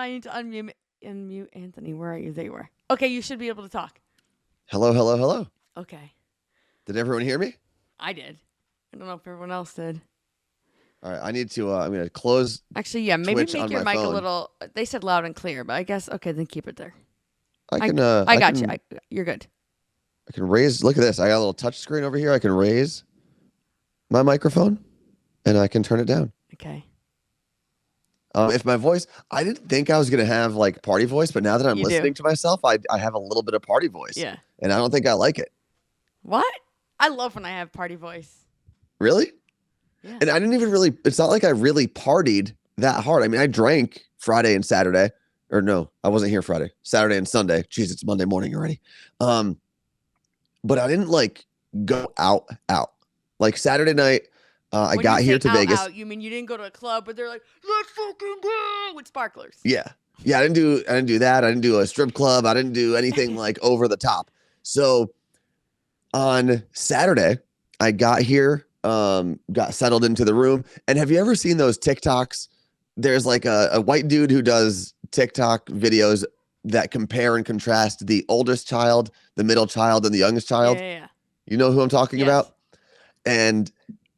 I need to unmute Anthony. Where are you? There you are. Okay, you should be able to talk. Hello, hello, hello. Okay. Did everyone hear me? I did. I don't know if everyone else did. All right, I need to. I'm gonna close. Actually, yeah, maybe Twitch make on your my mic a phone. little. They said loud and clear, but I guess okay. Then keep it there. I can. I got you. You're good. I can raise. Look at this. I got a little touch screen over here. I can raise my microphone, and I can turn it down. Okay. If my voice, I didn't think I was gonna have like party voice, but now that I'm listening to myself, I have a little bit of party voice. Yeah. And I don't think I like it. What? I love when I have party voice. Really? Yeah. And I didn't even really. It's not like I really partied that hard. I mean, I drank Friday and Saturday, or no, I wasn't here Friday, Saturday and Sunday. Jeez, it's Monday morning already. But I didn't like go out. Like Saturday night, I got here to Vegas. Out, you mean you didn't go to a club, but they're like, let's fucking go with sparklers. Yeah. I didn't do that. I didn't do a strip club. I didn't do anything like over the top. So on Saturday, I got here, got settled into the room. And have you ever seen those TikToks? There's like a white dude who does TikTok videos that compare and contrast the oldest child, the middle child, and the youngest child. Yeah. You know who I'm talking about? And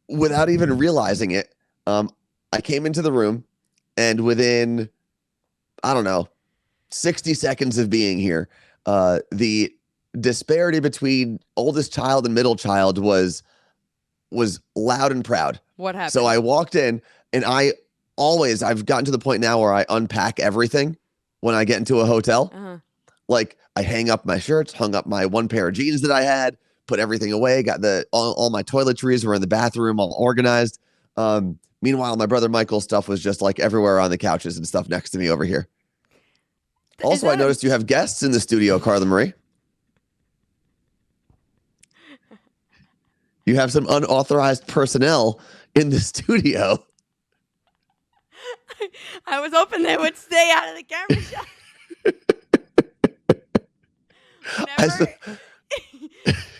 without even realizing it, I came into the room, and within, I don't know, 60 seconds of being here, the disparity between oldest child and middle child was loud and proud. What happened? So I walked in, and I've gotten to the point now where I unpack everything when I get into a hotel. Uh-huh. Like I hang up my shirts, hung up my one pair of jeans that I had, put everything away, got all my toiletries were in the bathroom, all organized. Meanwhile, my brother Michael's stuff was just like everywhere on the couches and stuff next to me over here. Also, I noticed you have guests in the studio, Carla Marie. You have some unauthorized personnel in the studio. I was hoping they would stay out of the camera shot.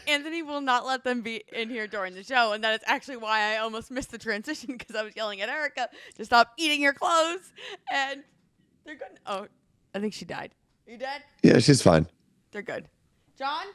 Anthony will not let them be in here during the show, and that is actually why I almost missed the transition, because I was yelling at Erica to stop eating your clothes, and they're good. Oh, I think she died. Are you dead? Yeah, she's fine. They're good. John,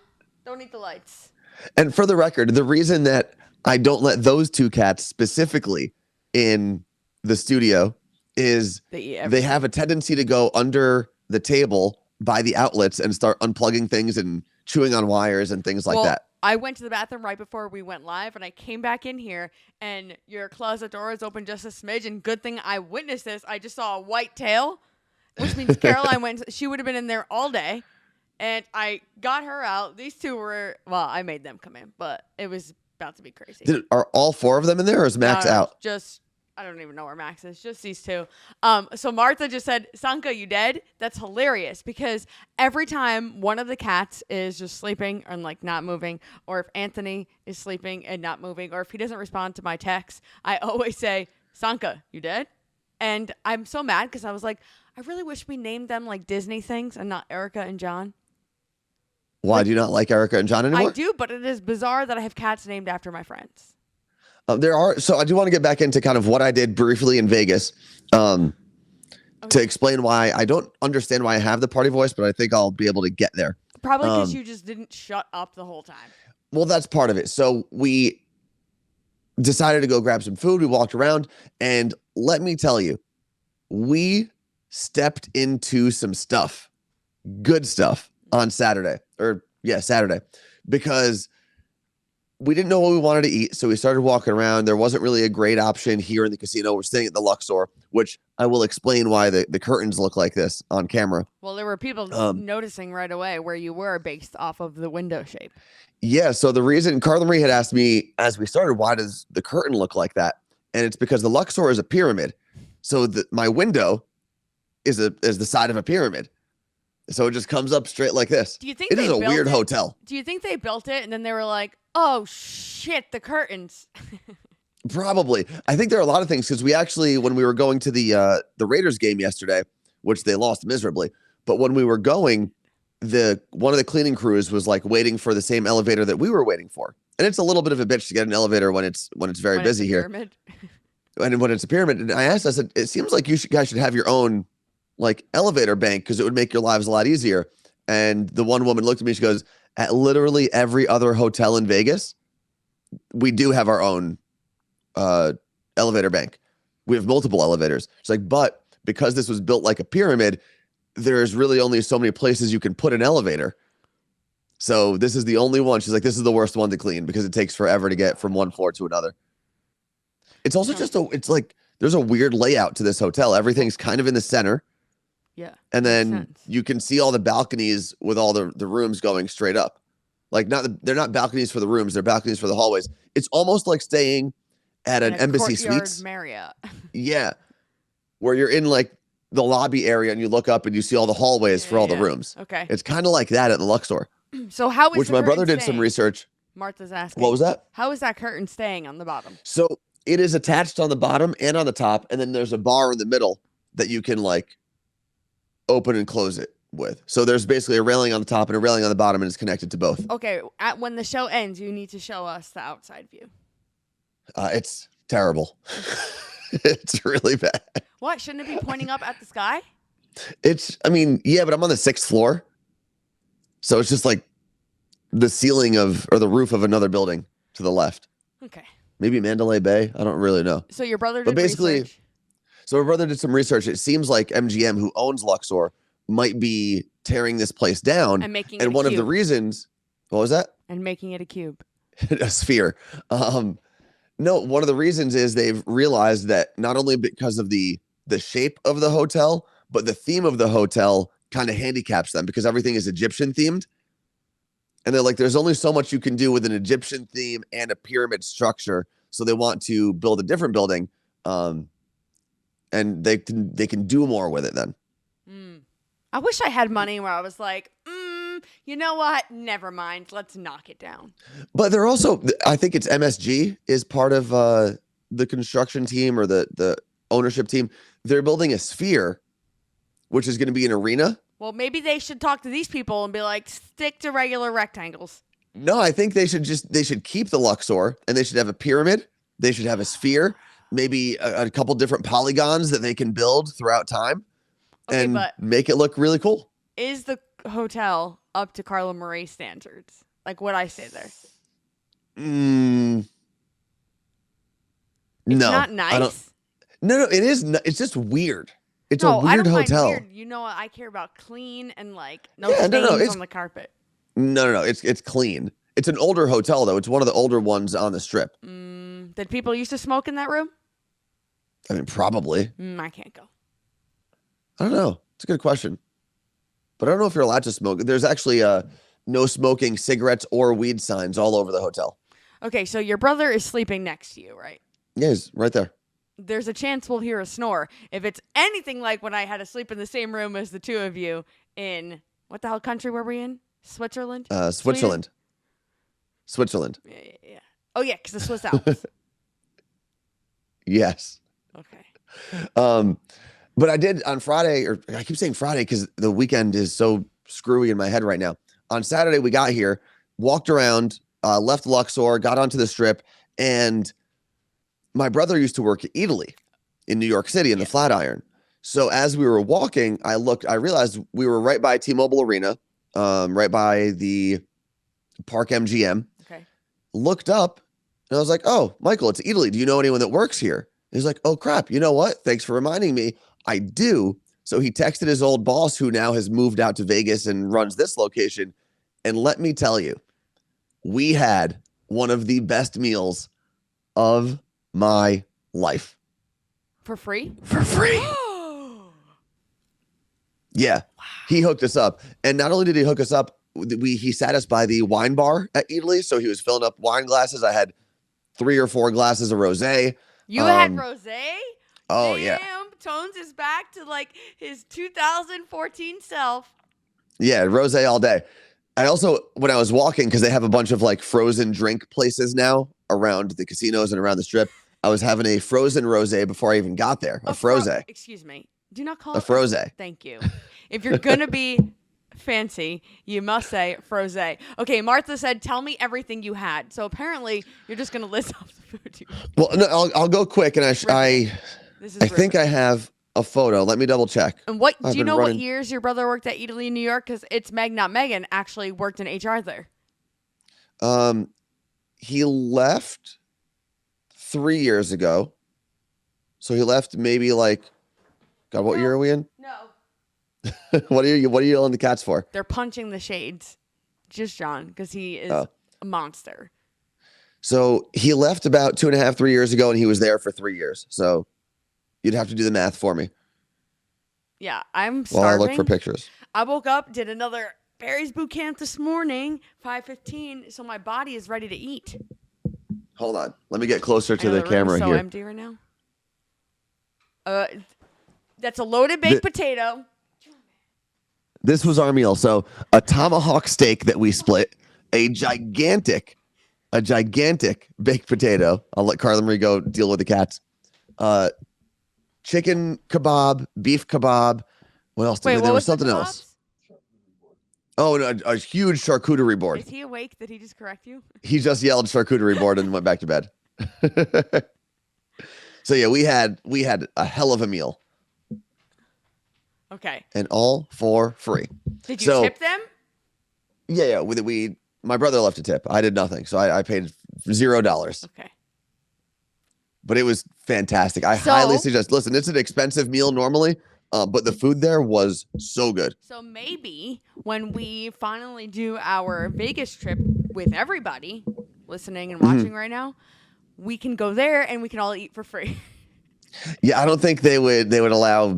don't eat the lights. And for the record, the reason that I don't let those two cats specifically in the studio is they have a tendency to go under the table by the outlets and start unplugging things and chewing on wires and things like that. I went to the bathroom right before we went live, and I came back in here, and your closet door is open just a smidge, and good thing I witnessed this. I just saw a white tail, which means Caroline she would have been in there all day, and I got her out. These two I made them come in, but it was about to be crazy. Are all four of them in there, or is Max out? I don't even know where Max is. Just these two. So Martha just said, Sanka, you dead? That's hilarious, because every time one of the cats is just sleeping and like not moving, or if Anthony is sleeping and not moving, or if he doesn't respond to my text, I always say, Sanka, you dead? And I'm so mad because I was like, I really wish we named them like Disney things and not Erica and John. Why do you not like Erica and John anymore? I do, but it is bizarre that I have cats named after my friends. So I do want to get back into kind of what I did briefly in Vegas to explain why I don't understand why I have the party voice, but I think I'll be able to get there. Probably because you just didn't shut up the whole time. Well, that's part of it. So we decided to go grab some food. We walked around, and let me tell you, we stepped into some stuff, good stuff on Saturday, because we didn't know what we wanted to eat, so we started walking around. There wasn't really a great option here in the casino. We're staying at the Luxor, which I will explain why the curtains look like this on camera. Well, there were people noticing right away where you were based off of the window shape. Yeah, so the reason Carla Marie had asked me as we started, why does the curtain look like that? And it's because the Luxor is a pyramid. So my window is the side of a pyramid. So it just comes up straight like this. Do you think it is a weird hotel? Do you think they built it and then they were like, oh shit, the curtains? Probably. I think there are a lot of things, because we actually, when we were going to the Raiders game yesterday, which they lost miserably, but when we were going, one of the cleaning crews was like waiting for the same elevator that we were waiting for. And it's a little bit of a bitch to get an elevator when it's very busy here. And when it's a pyramid. And I said, it seems like you guys should have your own like elevator bank because it would make your lives a lot easier. And the one woman looked at me, she goes, at literally every other hotel in Vegas, we do have our own elevator bank. We have multiple elevators. She's like, but because this was built like a pyramid, there's really only so many places you can put an elevator. So this is the only one. She's like, this is the worst one to clean because it takes forever to get from one floor to another. It's also it's like, there's a weird layout to this hotel. Everything's kind of in the center. Yeah. And then you can see all the balconies with all the rooms going straight up. Like they're not balconies for the rooms, they're balconies for the hallways. It's almost like staying at an Embassy Suites. Marriott. Yeah. Where you're in like the lobby area and you look up and you see all the hallways for all the rooms. Okay. It's kind of like that at the Luxor. So how is which my brother did some research. Martha's asking. What was that? How is that curtain staying on the bottom? So it is attached on the bottom and on the top, and then there's a bar in the middle that you can like open and close it with. So there's basically a railing on the top and a railing on the bottom, and it's connected to both. Okay, when the show ends, you need to show us the outside view. It's terrible. It's really bad. What? Shouldn't it be pointing up at the sky? I mean, yeah, but I'm on the 6th floor. So it's just like the ceiling or the roof of another building to the left. Okay. Maybe Mandalay Bay. I don't really know. So your brother did research? So my brother did some research. It seems like MGM, who owns Luxor, might be tearing this place down. And making it a one cube. Of the reasons, what was that? And making it a cube. A sphere. No, one of the reasons is they've realized that not only because of the shape of the hotel, but the theme of the hotel kind of handicaps them because everything is Egyptian themed. And they're like, there's only so much you can do with an Egyptian theme and a pyramid structure. So they want to build a different building. And they can do more with it then. I wish I had money where I was like, you know what? Never mind. Let's knock it down. But they're also, I think it's MSG is part of the construction team or the ownership team. They're building a sphere, which is going to be an arena. Well, maybe they should talk to these people and be like, stick to regular rectangles. No, I think they should keep the Luxor and they should have a pyramid. They should have a sphere, maybe a couple different polygons that they can build throughout time and make it look really cool. Is the hotel up to Carla Murray standards? Like what I say there? No. It's not nice? No, it is. It's just weird. It's a weird hotel. Weird. You know what? I care about clean and like stains on the carpet. No. It's clean. It's an older hotel though. It's one of the older ones on the Strip. Did people used to smoke in that room? I mean, probably. I can't go. I don't know. It's a good question. But I don't know if you're allowed to smoke. There's actually no smoking cigarettes or weed signs all over the hotel. Okay, so your brother is sleeping next to you, right? Yeah, he's right there. There's a chance we'll hear a snore. If it's anything like when I had to sleep in the same room as the two of you in, what the hell country were we in? Switzerland? Switzerland. Switzerland. Yeah. Oh, yeah, because the Swiss Alps. Yes. Okay. But I did on Friday, or I keep saying Friday because the weekend is so screwy in my head right now. On Saturday, we got here, walked around, left Luxor, got onto the Strip, and my brother used to work at Italy in New York City in the Flatiron. So as we were walking, I realized we were right by T-Mobile Arena, right by the Park MGM. Okay. Looked up and I was like, oh, Michael, it's Italy. Do you know anyone that works here? He's like, oh crap. You know what? Thanks for reminding me. I do. So he texted his old boss who now has moved out to Vegas and runs this location. And let me tell you, we had one of the best meals of my life. For free? For free. Yeah. Wow. He hooked us up. And not only did he hook us up, he sat us by the wine bar at Italy. So he was filling up wine glasses. I had 3 or 4 glasses of rosé. You had rosé? Oh, damn, yeah. Tones is back to like his 2014 self. Yeah, rosé all day. I also, when I was walking, because they have a bunch of like frozen drink places now around the casinos and around the Strip, I was having a frozen rosé before I even got there. A frosé. Excuse me. Do not call it a frosé. Thank you. If you're going to be fancy, you must say frosé. Okay, Martha said, tell me everything you had. So apparently you're just going to list off the food you had. Well, no, I'll go quick. And I think I have a photo. Let me double check. And what I've do you been know? What running- years your brother worked at Italy, New York? Because it's Meg, not Megan, actually worked in HR there. He left 3 years ago. So he left maybe like, God, what year are we in? No. What are you yelling the cats for? They're punching the shades. Just John, because he is Oh. a monster. So he left about 2.5, 3 years ago, and he was there for 3 years. So you'd have to do the math for me Yeah, I'm while starving. I look for pictures. I woke up, did another Barry's boot camp this morning, 5:15, so my body is ready to eat. Hold on. Let me get closer to I know the camera room's so here. empty right now. That's a loaded baked potato. This was our meal. So a tomahawk steak that we split, a gigantic baked potato. I'll let Carla Marie go deal with the cats. Chicken kebab, beef kebab. What else? Wait, There was something else. Oh, no, a huge charcuterie board. Is he awake? Did he just correct you? He just yelled charcuterie board and went back to bed. So yeah, we had a hell of a meal. Okay. And all for free. Did you tip them? Yeah. My brother left a tip. I did nothing, so I paid $0. Okay. But it was fantastic. I highly suggest. Listen, it's an expensive meal normally, but the food there was so good. So maybe when we finally do our Vegas trip with everybody listening and watching right now, we can go there and we can all eat for free. Yeah, I don't think they would allow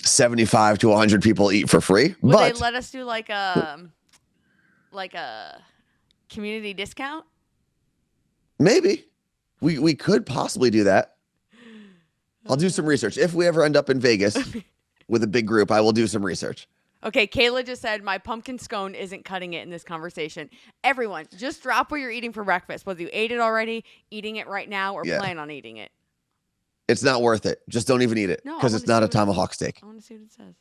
75 to 100 people eat for free. Would but they let us do like a community discount? Maybe we could possibly do that. I'll do some research. If we ever end up in Vegas with a big group, I will do some research. Okay, Kayla just said my pumpkin scone isn't cutting it in this conversation. Everyone, just drop what you're eating for breakfast, whether you ate it already, eating it right now, or plan on eating it. It's not worth it. Just don't even eat it because it's not a tomahawk steak. I want to see what it says.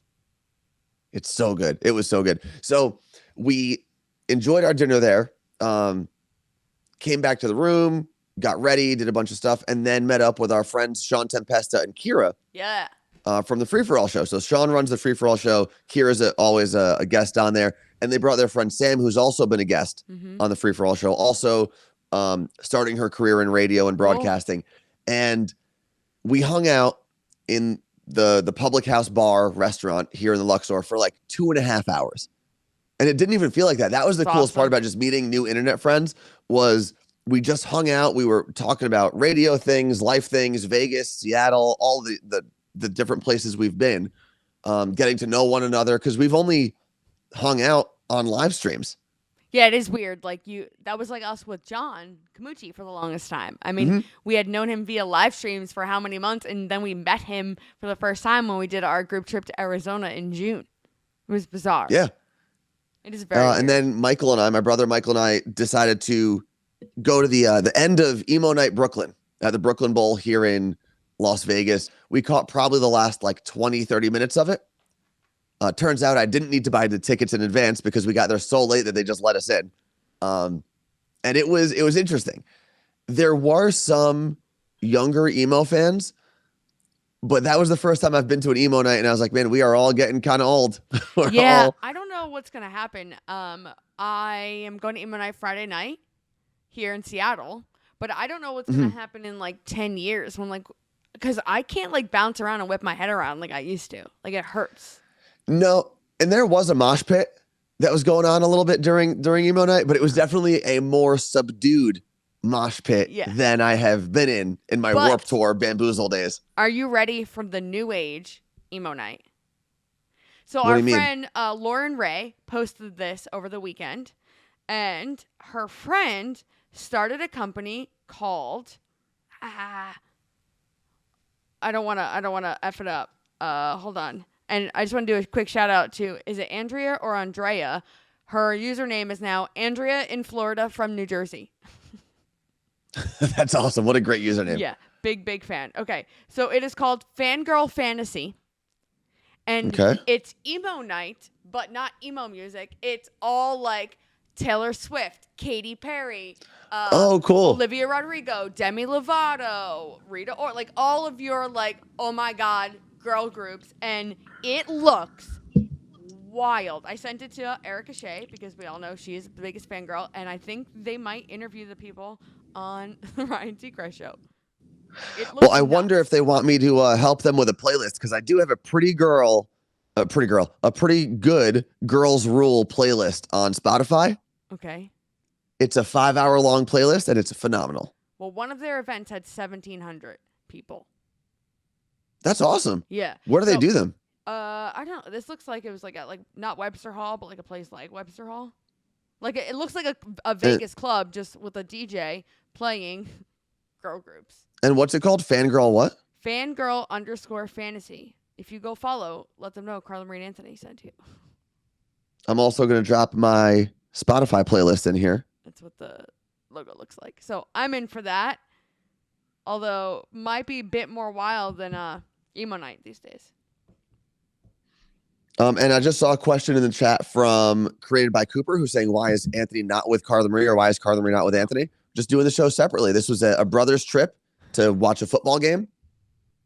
It's so good. It was so good. So we enjoyed our dinner there. Came back to the room, got ready, did a bunch of stuff, and then met up with our friends Sean Tempesta and Kira. Yeah. From the Free For All show. So Sean runs the Free For All show. Kira's always a guest on there, and they brought their friend Sam, who's also been a guest on the Free For All show, also starting her career in radio and broadcasting. And we hung out in the Public House Bar restaurant here in the Luxor for like 2.5 hours. And it didn't even feel like that. That was the coolest part about just meeting new internet friends was we just hung out. We were talking about radio things, life things, Vegas, Seattle, all the different places we've been, getting to know one another because we've only hung out on live streams. Yeah, it is weird. That was like us with John Camucci for the longest time. I mean, we had known him via live streams for how many months, and then we met him for the first time when we did our group trip to Arizona in June. It was bizarre. Yeah. It is very weird. And then my brother Michael and I decided to go to the end of Emo Night Brooklyn at the Brooklyn Bowl here in Las Vegas. We caught probably the last 20-30 minutes of it. Turns out I didn't need to buy the tickets in advance because we got there so late that they just let us in. And it was interesting. There were some younger emo fans, but that was the first time I've been to an emo night, and I was like, man, we are all getting kind of old. I don't know what's going to happen. I am going to emo night Friday night here in Seattle, but I don't know what's going to happen in 10 years when because I can't bounce around and whip my head around like I used to. It hurts. No, and there was a mosh pit that was going on a little bit during emo night, but it was definitely a more subdued mosh pit than I have been in my Warped Tour Bamboozle days. Are you ready for the new age emo night? So our friend Lauren Ray posted this over the weekend, and her friend started a company called I don't want to F it up. Hold on. And I just want to do a quick shout out to, is it Andrea or Andrea? Her username is now Andrea in Florida from New Jersey. That's awesome. What a great username. Yeah. Big fan. Okay. So it is called Fangirl Fantasy. And it's emo night, but not emo music. It's all Taylor Swift, Katy Perry, cool. Olivia Rodrigo, Demi Lovato, Rita Ora, all of your oh my God, girl groups, and it looks wild. I sent it to Erica Shea because we all know she is the biggest fangirl, and I think they might interview the people on the Ryan Seacrest show. It looks Well, I wonder if they want me to help them with a playlist, because I do have a pretty good Girls Rule playlist on Spotify. Okay. It's a 5-hour long playlist, and it's phenomenal. Well, one of their events had 1,700 people. That's awesome. Yeah. Where do they do them? I don't know. This looks like it was like at not Webster Hall, but like a place like Webster Hall. Like it looks like a Vegas club just with a DJ playing girl groups. And what's it called? Fangirl what? Fangirl_fantasy. If you go follow, let them know Carla Marie Anthony sent you. I'm also going to drop my Spotify playlist in here. That's what the logo looks like. So I'm in for that. Although might be a bit more wild than emo night these days. And I just saw a question in the chat from Created by Cooper, who's saying, why is Anthony not with Carla Marie, or why is Carla Marie not with Anthony? Just doing the show separately. This was a brother's trip to watch a football game,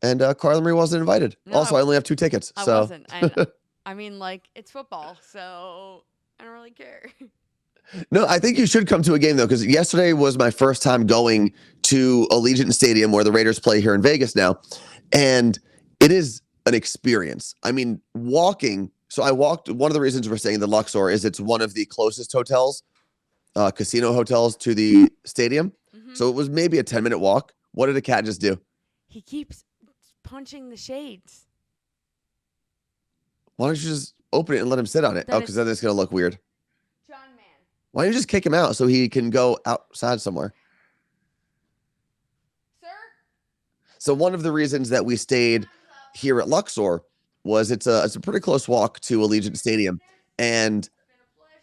and Carla Marie wasn't invited. No, also, I only have 2 tickets. I so. wasn't. And, I mean, like, it's football, so I don't really care. No, I think you should come to a game, though, because yesterday was my first time going to Allegiant Stadium, where the Raiders play here in Vegas now, and it is an experience. I mean, walking. So I walked. One of the reasons we're staying in the Luxor is it's one of the closest hotels, casino hotels, to the stadium. Mm-hmm. So it was maybe a 10-minute walk. What did a cat just do? He keeps punching the shades. Why don't you just open it and let him sit on it? Because then it's going to look weird. John Man. Why don't you just kick him out so he can go outside somewhere? Sir? So one of the reasons that we stayed here at Luxor was it's a pretty close walk to Allegiant Stadium. And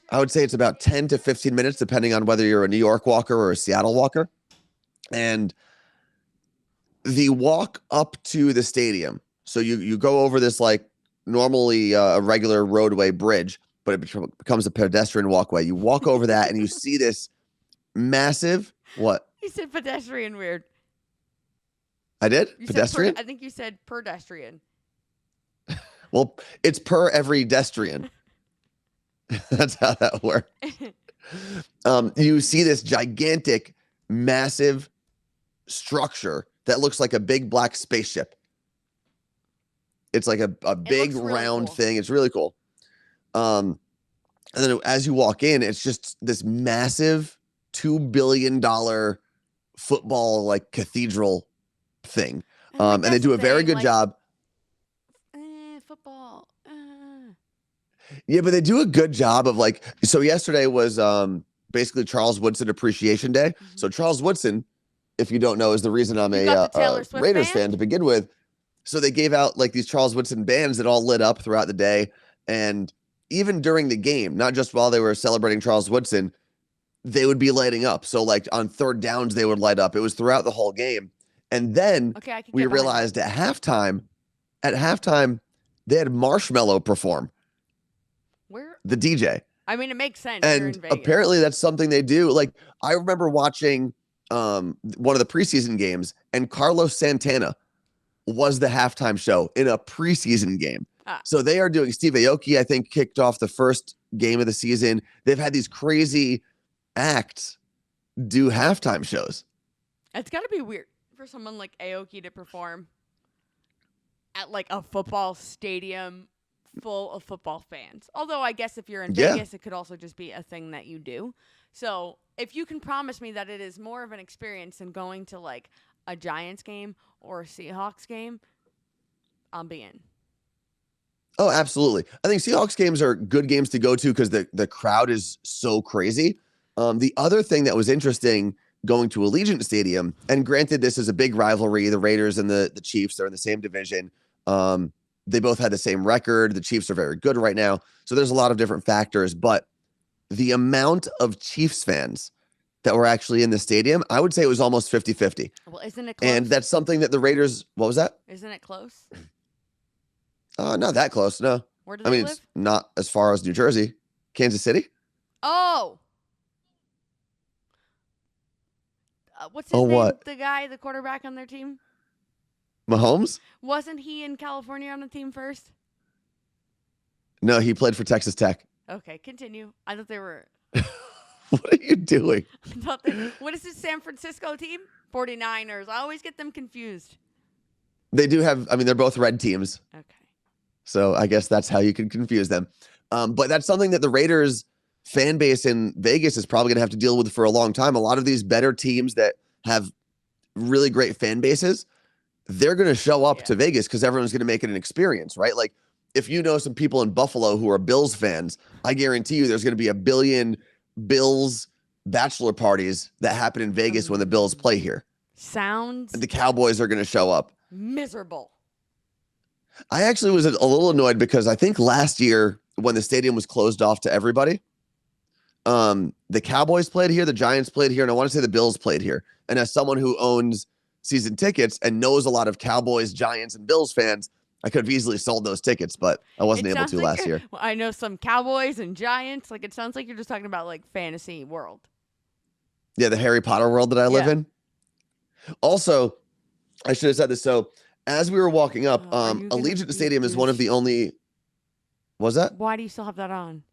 I would say it's about 10 to 15 minutes, depending on whether you're a New York walker or a Seattle walker. And the walk up to the stadium, so you go over this like normally a regular roadway bridge, but it becomes a pedestrian walkway. You walk over that and you see this massive, what? You said pedestrian weird. I did? You pedestrian? I think you said pedestrian. Well, it's per every destrian. That's how that works. You see this gigantic, massive structure that looks like a big black spaceship. It's like a big round thing. It's really cool. And then as you walk in, it's just this massive $2 billion football like cathedral thing. And they do a very good job. Football. Yeah, but they do a good job of like, so yesterday was basically Charles Woodson Appreciation Day. Mm-hmm. So Charles Woodson, if you don't know, is the reason I'm a Raiders fan to begin with. So they gave out like these Charles Woodson bands that all lit up throughout the day. And even during the game, not just while they were celebrating Charles Woodson, they would be lighting up. So like on third downs, they would light up. It was throughout the whole game. And then we realized at halftime, they had Marshmello perform. Where? The DJ. I mean, it makes sense. And apparently that's something they do. Like I remember watching one of the preseason games, and Carlos Santana was the halftime show in a preseason game. So they are doing, Steve Aoki, I think, kicked off the first game of the season. They've had these crazy acts do halftime shows. It's got to be weird for someone like Aoki to perform at like a football stadium full of football fans. Although I guess if you're in Vegas, it could also just be a thing that you do. So if you can promise me that it is more of an experience than going to like a Giants game or a Seahawks game, I'll be in. Oh, absolutely. I think Seahawks games are good games to go to because the crowd is so crazy. The other thing that was interesting going to Allegiant Stadium, and granted, this is a big rivalry, the Raiders and the Chiefs, they're in the same division. They both had the same record. The Chiefs are very good right now. So there's a lot of different factors, but the amount of Chiefs fans that were actually in the stadium, I would say it was almost 50-50. Well, isn't it close? And that's something that the Raiders, what was that? Isn't it close? Not that close, no. Where do they live? It's not as far as New Jersey. Kansas City? Oh. What's his name? What? The guy, the quarterback on their team? Mahomes? Wasn't he in California on the team first? No, he played for Texas Tech. Okay, continue. I thought they were. What are you doing? What is this San Francisco team? 49ers. I always get them confused. They do have, I mean, they're both red teams. Okay. So I guess that's how you can confuse them. But that's something that the Raiders fan base in Vegas is probably going to have to deal with for a long time. A lot of these better teams that have really great fan bases, they're going to show up to Vegas because everyone's going to make it an experience, right? Like if you know some people in Buffalo who are Bills fans, I guarantee you there's going to be a billion Bills bachelor parties that happen in Vegas when the Bills play here. Sounds. And the Cowboys are going to show up. Miserable. I actually was a little annoyed because I think last year when the stadium was closed off to everybody, the Cowboys played here, the Giants played here, and I want to say the Bills played here. And as someone who owns season tickets and knows a lot of Cowboys, Giants, and Bills fans, I could have easily sold those tickets, but I wasn't able to last year. Well, I know some Cowboys and Giants. Like it sounds like you're just talking about like fantasy world. Yeah, the Harry Potter world that I live in. Also, I should have said this. So as we were walking up, Allegiant Stadium is one of the only. Was that? Why do you still have that on?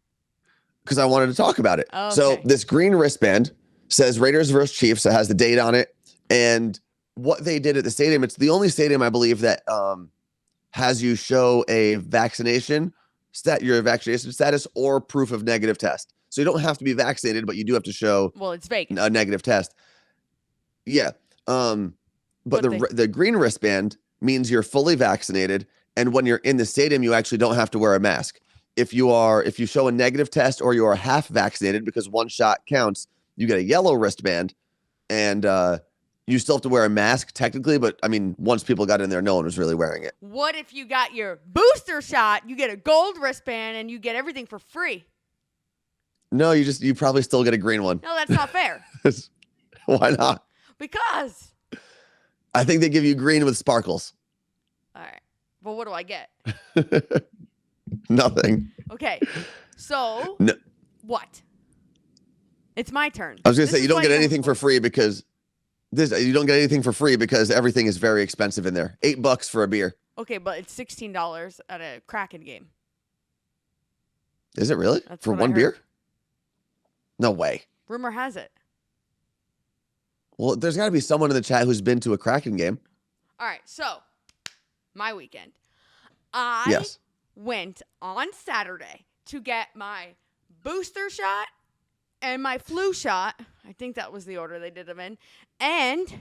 Because I wanted to talk about it. Okay. So this green wristband says Raiders versus Chiefs. It has the date on it. And what they did at the stadium, it's the only stadium, I believe, that has you show a vaccination your vaccination status or proof of negative test. So you don't have to be vaccinated, but you do have to show it's Vegas. A negative test. Yeah. But the green wristband means you're fully vaccinated. And when you're in the stadium, you actually don't have to wear a mask. If you show a negative test or you are half vaccinated, because one shot counts, you get a yellow wristband, and you still have to wear a mask technically. But I mean, once people got in there, no one was really wearing it. What if you got your booster shot? You get a gold wristband and you get everything for free. No, you probably still get a green one. No, that's not fair. Why not? Because I think they give you green with sparkles. All right. But what do I get? Nothing. Okay. So what? It's my turn. I was going to say you don't get anything for free because everything is very expensive in there. $8 for a beer. Okay, but it's $16 at a Kraken game. Is it really? That's for what one I heard. beer? No way. Rumor has it. Well, there's got to be someone in the chat who's been to a Kraken game. All right, so my weekend. I Yes. went on Saturday to get my booster shot and my flu shot. I think that was the order they did them in. And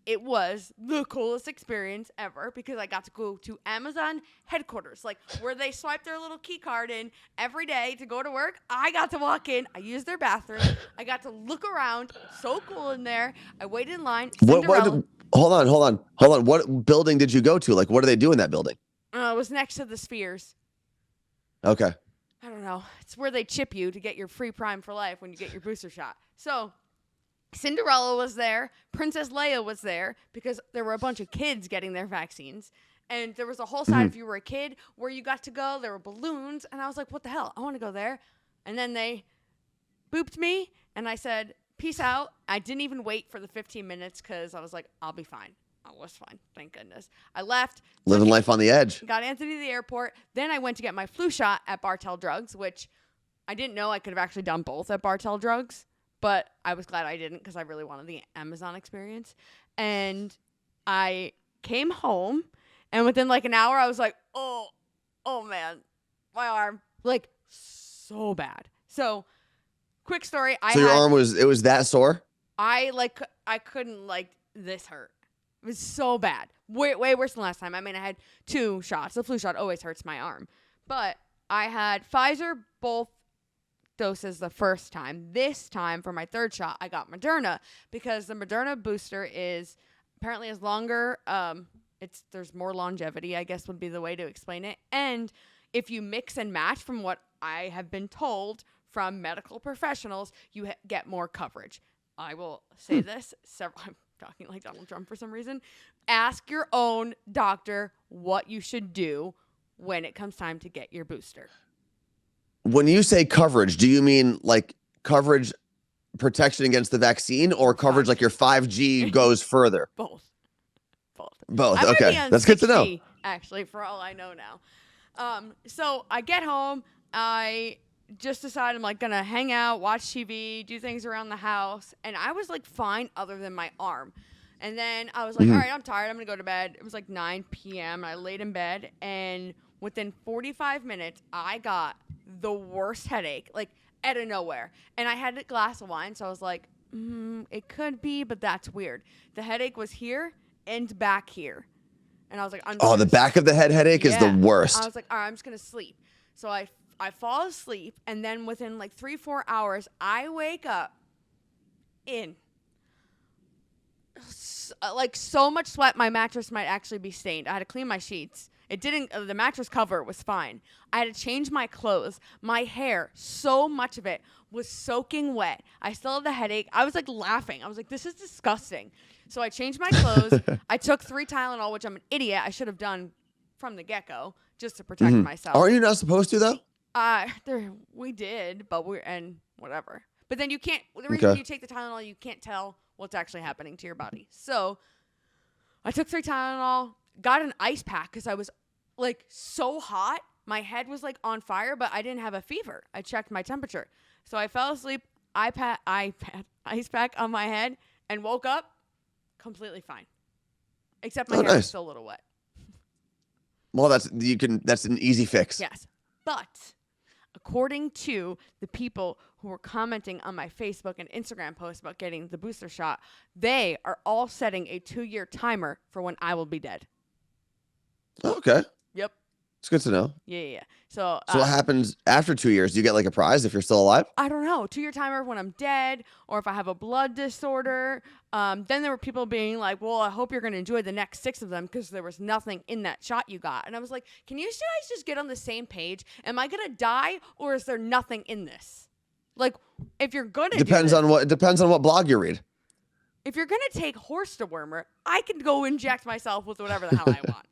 it was the coolest experience ever because I got to go to Amazon headquarters, like where they swipe their little key card in every day to go to work. I got to walk in. I used their bathroom. I got to look around. So cool in there. I waited in line. Hold on. What building did you go to? Like, what do they do in that building? It was next to the Spheres. Okay. I don't know. It's where they chip you to get your free Prime for life when you get your booster shot. So Cinderella was there. Princess Leia was there because there were a bunch of kids getting their vaccines. And there was a whole side, if you were a kid, where you got to go. There were balloons. And I was like, what the hell? I want to go there. And then they booped me. And I said, peace out. I didn't even wait for the 15 minutes because I was like, I'll be fine. I was fine. Thank goodness. I left. Living life on the edge. Got Anthony to the airport. Then I went to get my flu shot at Bartell Drugs, which I didn't know I could have actually done both at Bartell Drugs. But I was glad I didn't because I really wanted the Amazon experience. And I came home, and within like an hour, I was like, oh man, my arm, like so bad. So, quick story. Your arm was that sore? I couldn't, this hurt. It was so bad. Way worse than last time. I mean, I had 2 shots. The flu shot always hurts my arm. But I had Pfizer both doses the first time. This time, for my 3rd shot, I got Moderna because the Moderna booster is longer. There's more longevity, I guess would be the way to explain it. And if you mix and match, from what I have been told from medical professionals, you get more coverage. I will say this several. I'm talking like Donald Trump for some reason. Ask your own doctor what you should do when it comes time to get your booster. When you say coverage, do you mean like coverage protection against the vaccine or coverage like your 5G goes further? Both. Both. I might be Okay. on That's good to know. 60, actually, for all I know now. So I get home. I just decide I'm like gonna hang out, watch TV, do things around the house, and I was like fine other than my arm. And then I was like, all right, I'm tired. I'm gonna go to bed. It was like 9 p.m. I laid in bed, and within 45 minutes, I got the worst headache, like out of nowhere. And I had a glass of wine, so I was like, it could be, but that's weird. The headache was here and back here. And I was like, Oh, the back of the head headache is the worst. I was like, all right, I'm just going to sleep. So I fall asleep, and then within like 3-4 hours, I wake up in like so much sweat, my mattress might actually be stained. I had to clean my sheets. It didn't, the mattress cover was fine. I had to change my clothes. My hair, so much of it was soaking wet. I still had the headache. I was like laughing. I was like, this is disgusting. So I changed my clothes. I took 3 Tylenol, which I'm an idiot. I should have done from the get-go just to protect myself. Aren't you not supposed to, though? We did, but and whatever. But then you can't, the reason you take the Tylenol, you can't tell what's actually happening to your body. So I took 3 Tylenol, got an ice pack because I was like so hot. My head was like on fire, but I didn't have a fever. I checked my temperature. So I fell asleep, ice pack on my head, and woke up completely fine. Except my hair was still a little wet. Well, that's an easy fix. Yes. But according to the people who were commenting on my Facebook and Instagram posts about getting the booster shot, they are all setting a 2-year timer for when I will be dead. Okay. Yep. It's good to know. Yeah. So what happens after 2 years? Do you get like a prize if you're still alive? I don't know. 2-year timer when I'm dead, or if I have a blood disorder. Then there were people being like, well, I hope you're going to enjoy the next 6 of them because there was nothing in that shot you got. And I was like, can you guys just get on the same page? Am I going to die, or is there nothing in this? Like, if you're going to depends on what blog you read. If you're going to take horse dewormer, I can go inject myself with whatever the hell I want.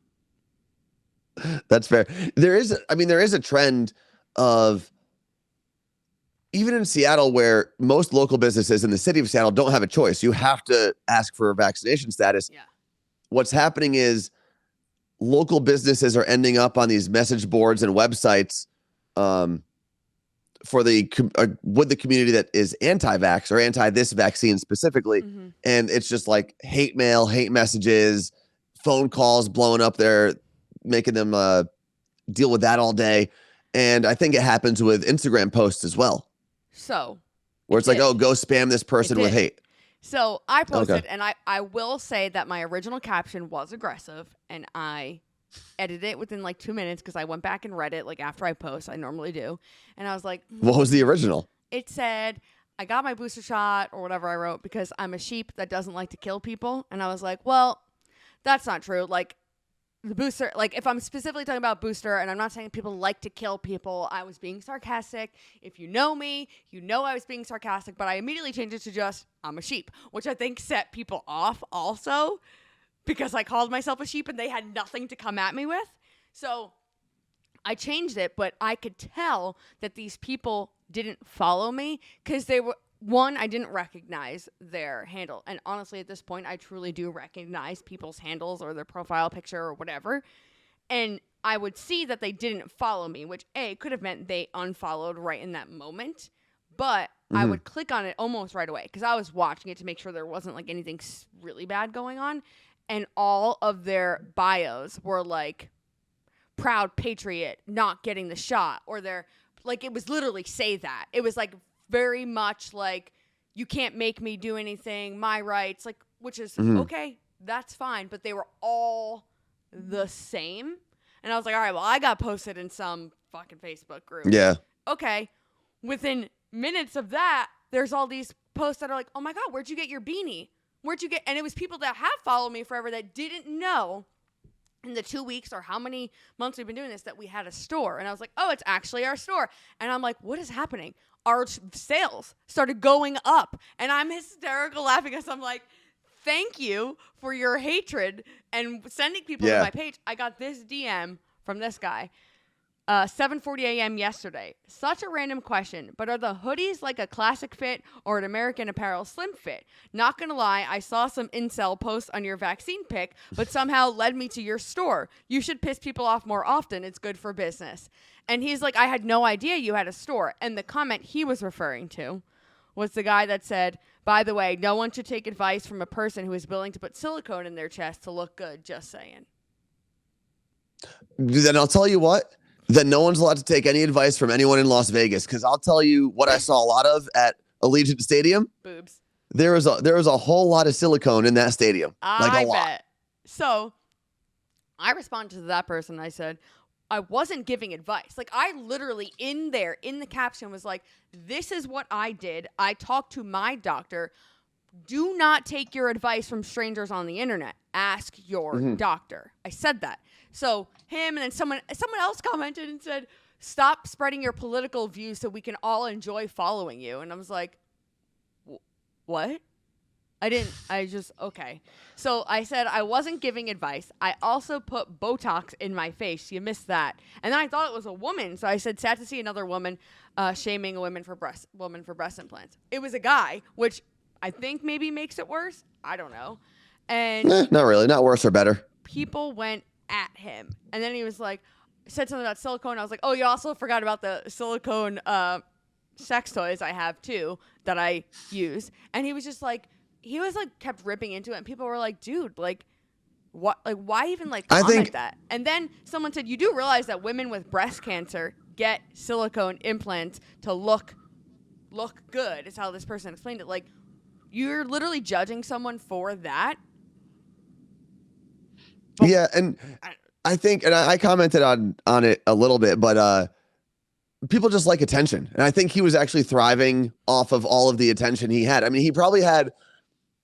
That's fair. There is a trend of, even in Seattle, where most local businesses in the city of Seattle don't have a choice. You have to ask for a vaccination status. Yeah. What's happening is local businesses are ending up on these message boards and websites with the community that is anti-vax or anti this vaccine specifically. Mm-hmm. And it's just like hate mail, hate messages, phone calls blowing up there, making them deal with that all day. And I think it happens with Instagram posts as well. So where it's like, oh, go spam this person with hate. So I posted, and I will say that my original caption was aggressive, and I edited it within like 2 minutes because I went back and read it like after I post. I normally do. And I was like, what was the original? It said, I got my booster shot or whatever I wrote because I'm a sheep that doesn't like to kill people. And I was like, well, that's not true. Like, the booster, like if I'm specifically talking about booster, and I'm not saying people like to kill people, I was being sarcastic. If you know me, you know I was being sarcastic, but I immediately changed it to just, I'm a sheep, which I think set people off also because I called myself a sheep and they had nothing to come at me with. So I changed it, but I could tell that these people didn't follow me because they were, one, I didn't recognize their handle. And honestly, at this point, I truly do recognize people's handles or their profile picture or whatever. And I would see that they didn't follow me, which could have meant they unfollowed right in that moment. But I would click on it almost right away because I was watching it to make sure there wasn't like anything really bad going on. And all of their bios were like, proud patriot, not getting the shot. Or they're like, it was literally say that. It was like, very much like, you can't make me do anything, my rights, like, which is okay, that's fine, but they were all the same. And I was like, all right, well, I got posted in some fucking Facebook group. Yeah. Okay. Within minutes of that, there's all these posts that are like, oh my God, where'd you get your beanie? Where'd you get, and it was people that have followed me forever that didn't know in the 2 weeks or how many months we've been doing this that we had a store. And I was like, oh, it's actually our store. And I'm like, what is happening? Our sales started going up, and I'm hysterical laughing because I'm like, thank you for your hatred and sending people to my page. I got this DM from this guy. 7:40 a.m. yesterday. Such a random question, but are the hoodies like a classic fit or an American Apparel slim fit? Not gonna lie, I saw some incel posts on your vaccine pic, but somehow led me to your store. You should piss people off more often. It's good for business. And he's like, I had no idea you had a store. And the comment he was referring to was the guy that said, by the way, no one should take advice from a person who is willing to put silicone in their chest to look good. Just saying. Then I'll tell you what. Then no one's allowed to take any advice from anyone in Las Vegas, because I'll tell you what I saw a lot of at Allegiant Stadium. Boobs. There was a whole lot of silicone in that stadium. I a lot. bet. So I responded to that person. I said, I wasn't giving advice. Like, I literally in the caption was like, this is what I did. I talked to my doctor. Do not take your advice from strangers on the internet. Ask your doctor. I said that. So him and then someone else commented and said, stop spreading your political views so we can all enjoy following you. And I was like, what? Okay. So I said I wasn't giving advice. I also put Botox in my face. You missed that. And then I thought it was a woman. So I said, sad to see another woman shaming a woman for breast implants. It was a guy, which I think maybe makes it worse. I don't know. And not really. Not worse or better. People went at him. And then he was like, said something about silicone. I was like, oh, you also forgot about the silicone sex toys I have too that I use. And he was kept ripping into it. And people were like, dude, like, what? Like, why even comment that? And then someone said, you do realize that women with breast cancer get silicone implants to look good, is how this person explained it. Like, you're literally judging someone for that. But yeah, and I think, and I commented on it a little bit, but people just like attention. And I think he was actually thriving off of all of the attention he had. I mean, he probably had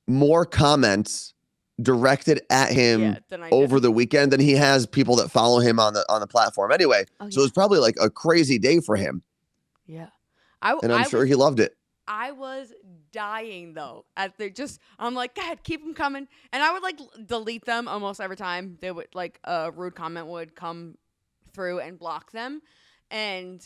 more comments directed at him over the weekend than he has people that follow him on the platform anyway. So it was probably like a crazy day for him. Yeah. I'm sure he loved it. I was dying though. I'm like, God, keep them coming. And I would like delete them almost every time they would like a rude comment would come through and block them. And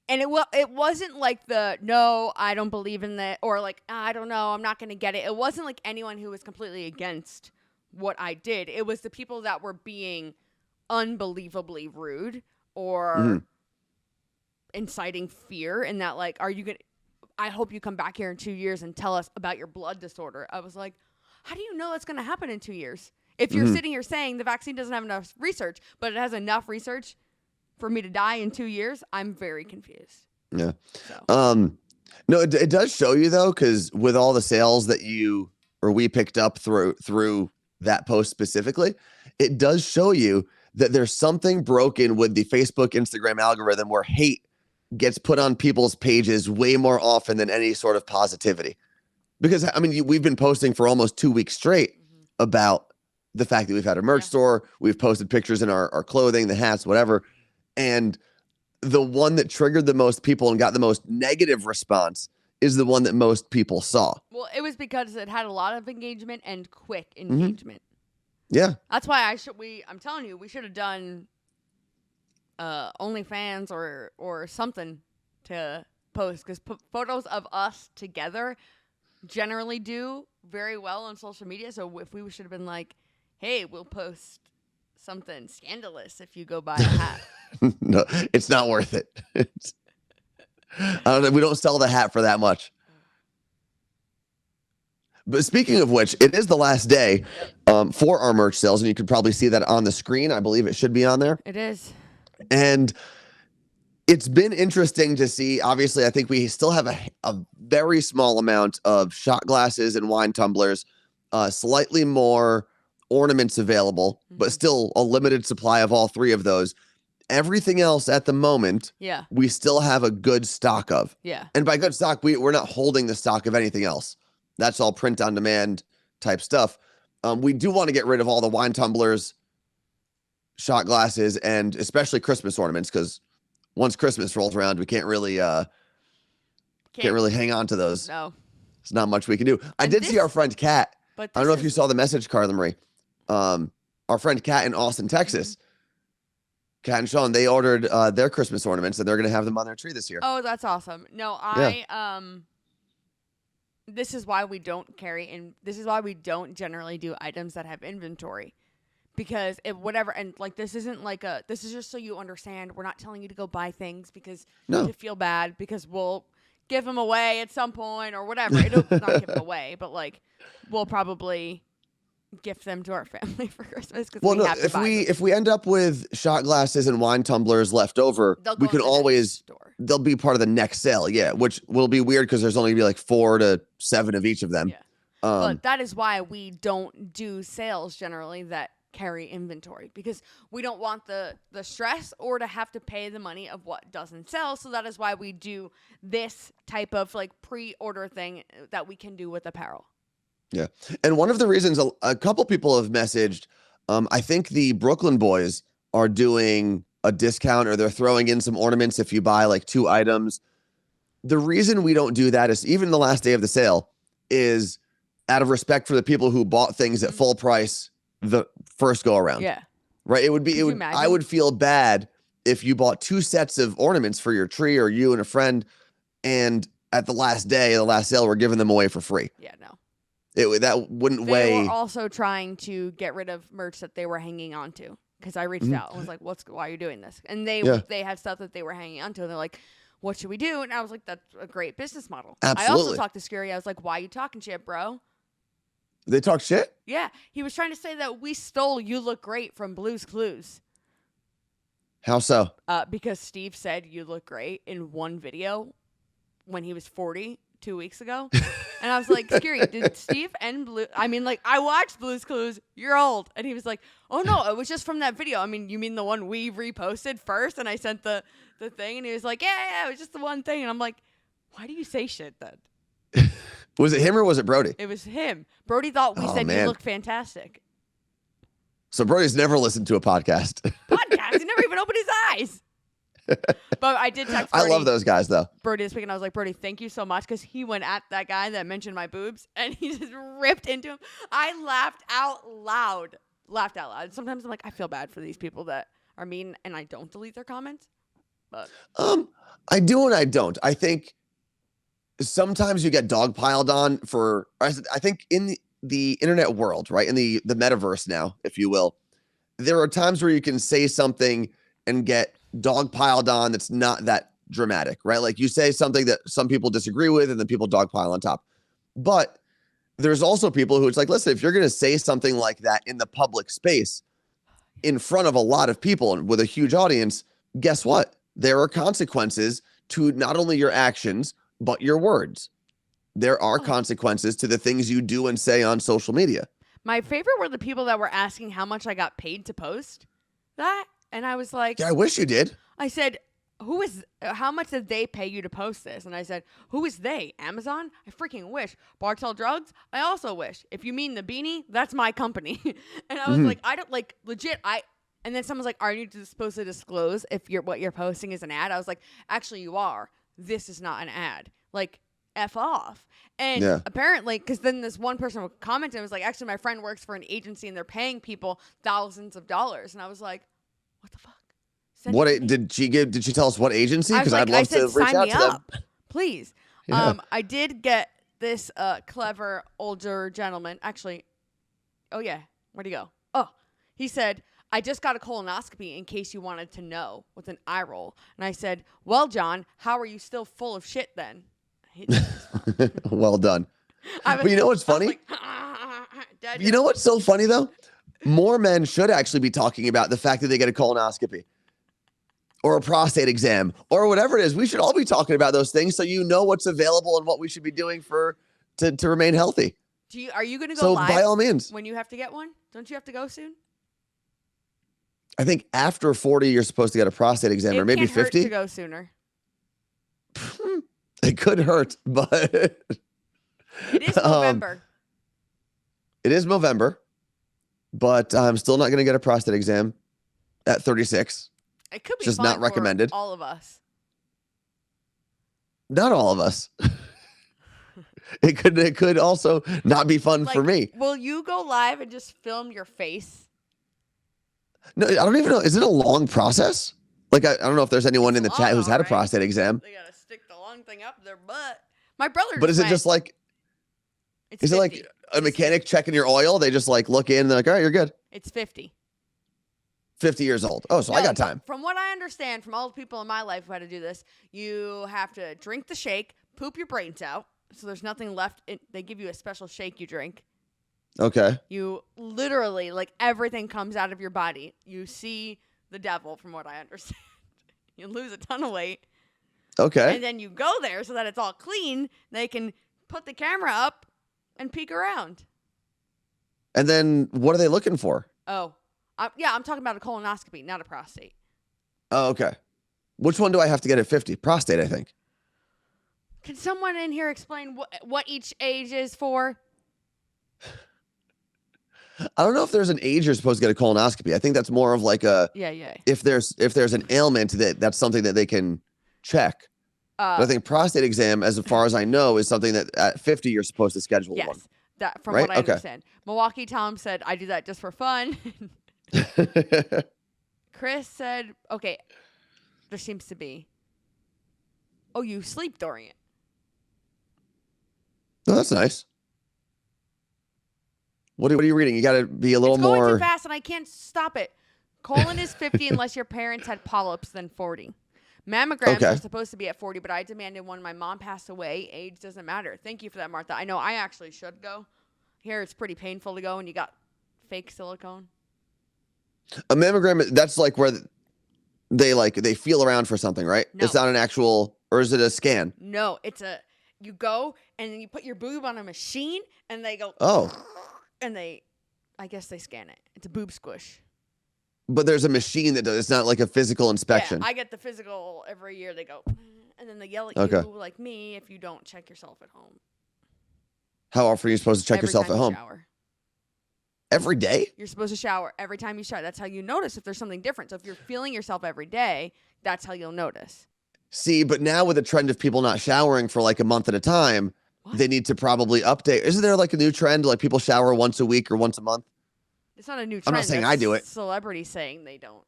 it wasn't like no, I don't believe in that, or like, I don't know, I'm not going to get it. It wasn't like anyone who was completely against what I did. It was the people that were being unbelievably rude or inciting fear, and that like, I hope you come back here in 2 years and tell us about your blood disorder. I was like, how do you know that's going to happen in 2 years? If you're sitting here saying the vaccine doesn't have enough research, but it has enough research for me to die in 2 years, I'm very confused. Yeah. So. No, it does show you though, because with all the sales that we picked up through that post specifically, it does show you that there's something broken with the Facebook, Instagram algorithm where hate gets put on people's pages way more often than any sort of positivity. Because I mean, we've been posting for almost 2 weeks straight about the fact that we've had a merch store. We've posted pictures in our clothing, the hats, whatever. And the one that triggered the most people and got the most negative response is the one that most people saw. Well, it was because it had a lot of engagement and quick engagement. Yeah. That's why I'm telling you, we should have done OnlyFans or something to post, because photos of us together generally do very well on social media. So if we should have been like, hey, we'll post something scandalous if you go buy a hat. No, it's not worth it. I don't know. We don't sell the hat for that much. But speaking of which, it is the last day for our merch sales, and you can probably see that on the screen. I believe it should be on there. It is. And it's been interesting to see. Obviously, I think we still have a very small amount of shot glasses and wine tumblers, slightly more ornaments available, but still a limited supply of all three of those. Everything else at the moment, we still have a good stock of. Yeah. And by good stock, we're not holding the stock of anything else. That's all print on demand type stuff. We do want to get rid of all the wine tumblers, shot glasses, and especially Christmas ornaments, because once Christmas rolls around, we can't really hang on to those. No. There's not much we can do. I did see our friend Kat. I don't know if you saw the message, Carla Marie. Our friend Kat in Austin, Texas, Kat and Sean, they ordered their Christmas ornaments, and they're going to have them on their tree this year. Oh, that's awesome. No, Yeah. This is why we don't carry in. This is why we don't generally do items that have inventory, because if whatever, and like this isn't like a. This is just so you understand. We're not telling you to go buy things because No. to feel bad, because we'll give them away at some point or whatever. It'll not give them away, but like we'll probably gift them to our family for Christmas because Well, we no, have to buy them. if we end up with shot glasses and wine tumblers left over, They'll we go can in the next always store. they'll be part of the next sale. Yeah, which will be weird because there's only gonna be like 4 to 7 of each of them. Yeah. But that is why we don't do sales generally that carry inventory, because we don't want the stress or to have to pay the money of what doesn't sell. So that is why we do this type of like pre-order thing that we can do with apparel. Yeah. And one of the reasons a couple people have messaged, I think the Brooklyn boys are doing a discount, or they're throwing in some ornaments if you buy like 2 items. The reason we don't do that is even the last day of the sale is out of respect for the people who bought things at full price the first go around. Yeah. Right. Could I would feel bad if you bought 2 sets of ornaments for your tree, or you and a friend, and at the last day of the last sale, we're giving them away for free. Yeah, no. That wouldn't They weigh. were also trying to get rid of merch that they were hanging on to, because I reached out and was like, why are you doing this? And they had stuff that they were hanging on to, and they're like, what should we do? And I was like, that's a great business model. Absolutely. I also talked to Scary. I was like, why are you talking shit, bro? They talk shit? Yeah. He was trying to say that we stole You Look Great from Blue's Clues. How so? Because Steve said you look great in one video when he was 40 2 weeks ago. And I was like, Scary, did Steve and Blue... I mean, like, I watched Blue's Clues. You're old. And he was like, oh, no, it was just from that video. I mean, you mean the one we reposted first? And I sent the thing. And he was like, yeah, it was just the one thing. And I'm like, why do you say shit then? Was it him or was it Brody? It was him. Brody thought we said man. you look fantastic. So Brody's never listened to a podcast. Podcast? He never even opened his eyes. But I did text Brody. I love those guys, though. Brody this week, and I was like, Brody, thank you so much, because he went at that guy that mentioned my boobs, and he just ripped into him. I laughed out loud. Sometimes I'm like, I feel bad for these people that are mean, and I don't delete their comments. But I do and I don't. I think sometimes you get dogpiled on for. I think in the internet world, right, in the metaverse now, if you will, there are times where you can say something and get dogpiled on that's not that dramatic, right? Like you say something that some people disagree with, and then people dogpile on top. But there's also people who it's like, listen, if you're going to say something like that in the public space in front of a lot of people and with a huge audience, guess what? There are consequences to not only your actions, but your words. There are consequences to the things you do and say on social media. my favorite were the people that were asking how much I got paid to post that. And I was like, Yeah, I wish you did. I said, how much did they pay you to post this? And I said, who is they? Amazon? I freaking wish. Bartell Drugs? I also wish. If you mean the beanie, that's my company. And I was like, I don't like legit. And then someone's like, are you supposed to disclose if what you're posting is an ad? I was like, actually you are. This is not an ad. Like, F off. And apparently, because then this one person commented and was like, actually my friend works for an agency and they're paying people thousands of dollars. And I was like, what the fuck? Did she tell us what agency? Because like, I'd love to reach out to them. Please. Yeah. I did get this clever older gentleman. Actually, oh yeah, where'd he go? Oh, he said, I just got a colonoscopy in case you wanted to know, with an eye roll. And I said, well, John, how are you still full of shit then? Well done. But you know what's funny? You know what's so funny though? More men should actually be talking about the fact that they get a colonoscopy or a prostate exam or whatever it is. We should all be talking about those things so you know what's available and what we should be doing to remain healthy. Are you going to go live by all means, when you have to get one? Don't you have to go soon? I think after 40, you're supposed to get a prostate exam, or maybe 50. It to go sooner. It could hurt, but it is November. It is November, but I'm still not going to get a prostate exam at 36. It could be just fun not recommended. For all of us. Not all of us. It could also not be fun for me. Will you go live and just film your face? No, I don't even know. Is it a long process? Like, I don't know if there's anyone in the chat who's had a prostate exam. They gotta stick the long thing up their butt. My brother. But is it just like? It's is 50. it like a mechanic checking your oil? They just like look in and they're like, all right, you're good. It's 50. 50 years old. Oh, so I got time. From what I understand from all the people in my life who had to do this, you have to drink the shake, poop your brains out, so there's nothing left. They give you a special shake you drink. Okay. You literally, like, everything comes out of your body. You see the devil, from what I understand. You lose a ton of weight. Okay. And then you go there so that it's all clean. They can put the camera up and peek around. And then what are they looking for? Oh. Yeah, I'm talking about a colonoscopy, not a prostate. Oh, okay. Which one do I have to get at 50? Prostate, I think. Can someone in here explain what each age is for? I don't know if there's an age you're supposed to get a colonoscopy. I think that's more of like a if there's an ailment that's something that they can check. But I think prostate exam, as far as I know, is something that at 50 you're supposed to schedule one. Yes, that from what I understand. Milwaukee Tom said, I do that just for fun. Chris said, okay, there seems to be. Oh, you sleep during it. Oh, that's nice. What are you reading? You got to be a little more. It's going too fast, and I can't stop it. Colon is 50 unless your parents had polyps, then 40. Mammograms are supposed to be at 40, but I demanded one. My mom passed away. Age doesn't matter. Thank you for that, Martha. I know I actually should go. Here, it's pretty painful to go, and you got fake silicone. A mammogram, that's like where they feel around for something, right? No. It's not an actual, or is it a scan? No, you go and then you put your boob on a machine and they go, and I guess they scan it. It's a boob squish. But there's a machine that does, it's not like a physical inspection. Yeah, I get the physical every year. They go, and then they yell at you like me if you don't check yourself at home. How often are you supposed to check yourself at home? Shower. Every day? You're supposed to shower every time you shower. That's how you notice if there's something different. So if you're feeling yourself every day, that's how you'll notice. See, but now with the trend of people not showering for like a month at a time, they need to probably update. Isn't there like a new trend? Like people shower once a week or once a month? It's not a new trend. I'm not saying I do it. Celebrities saying they don't.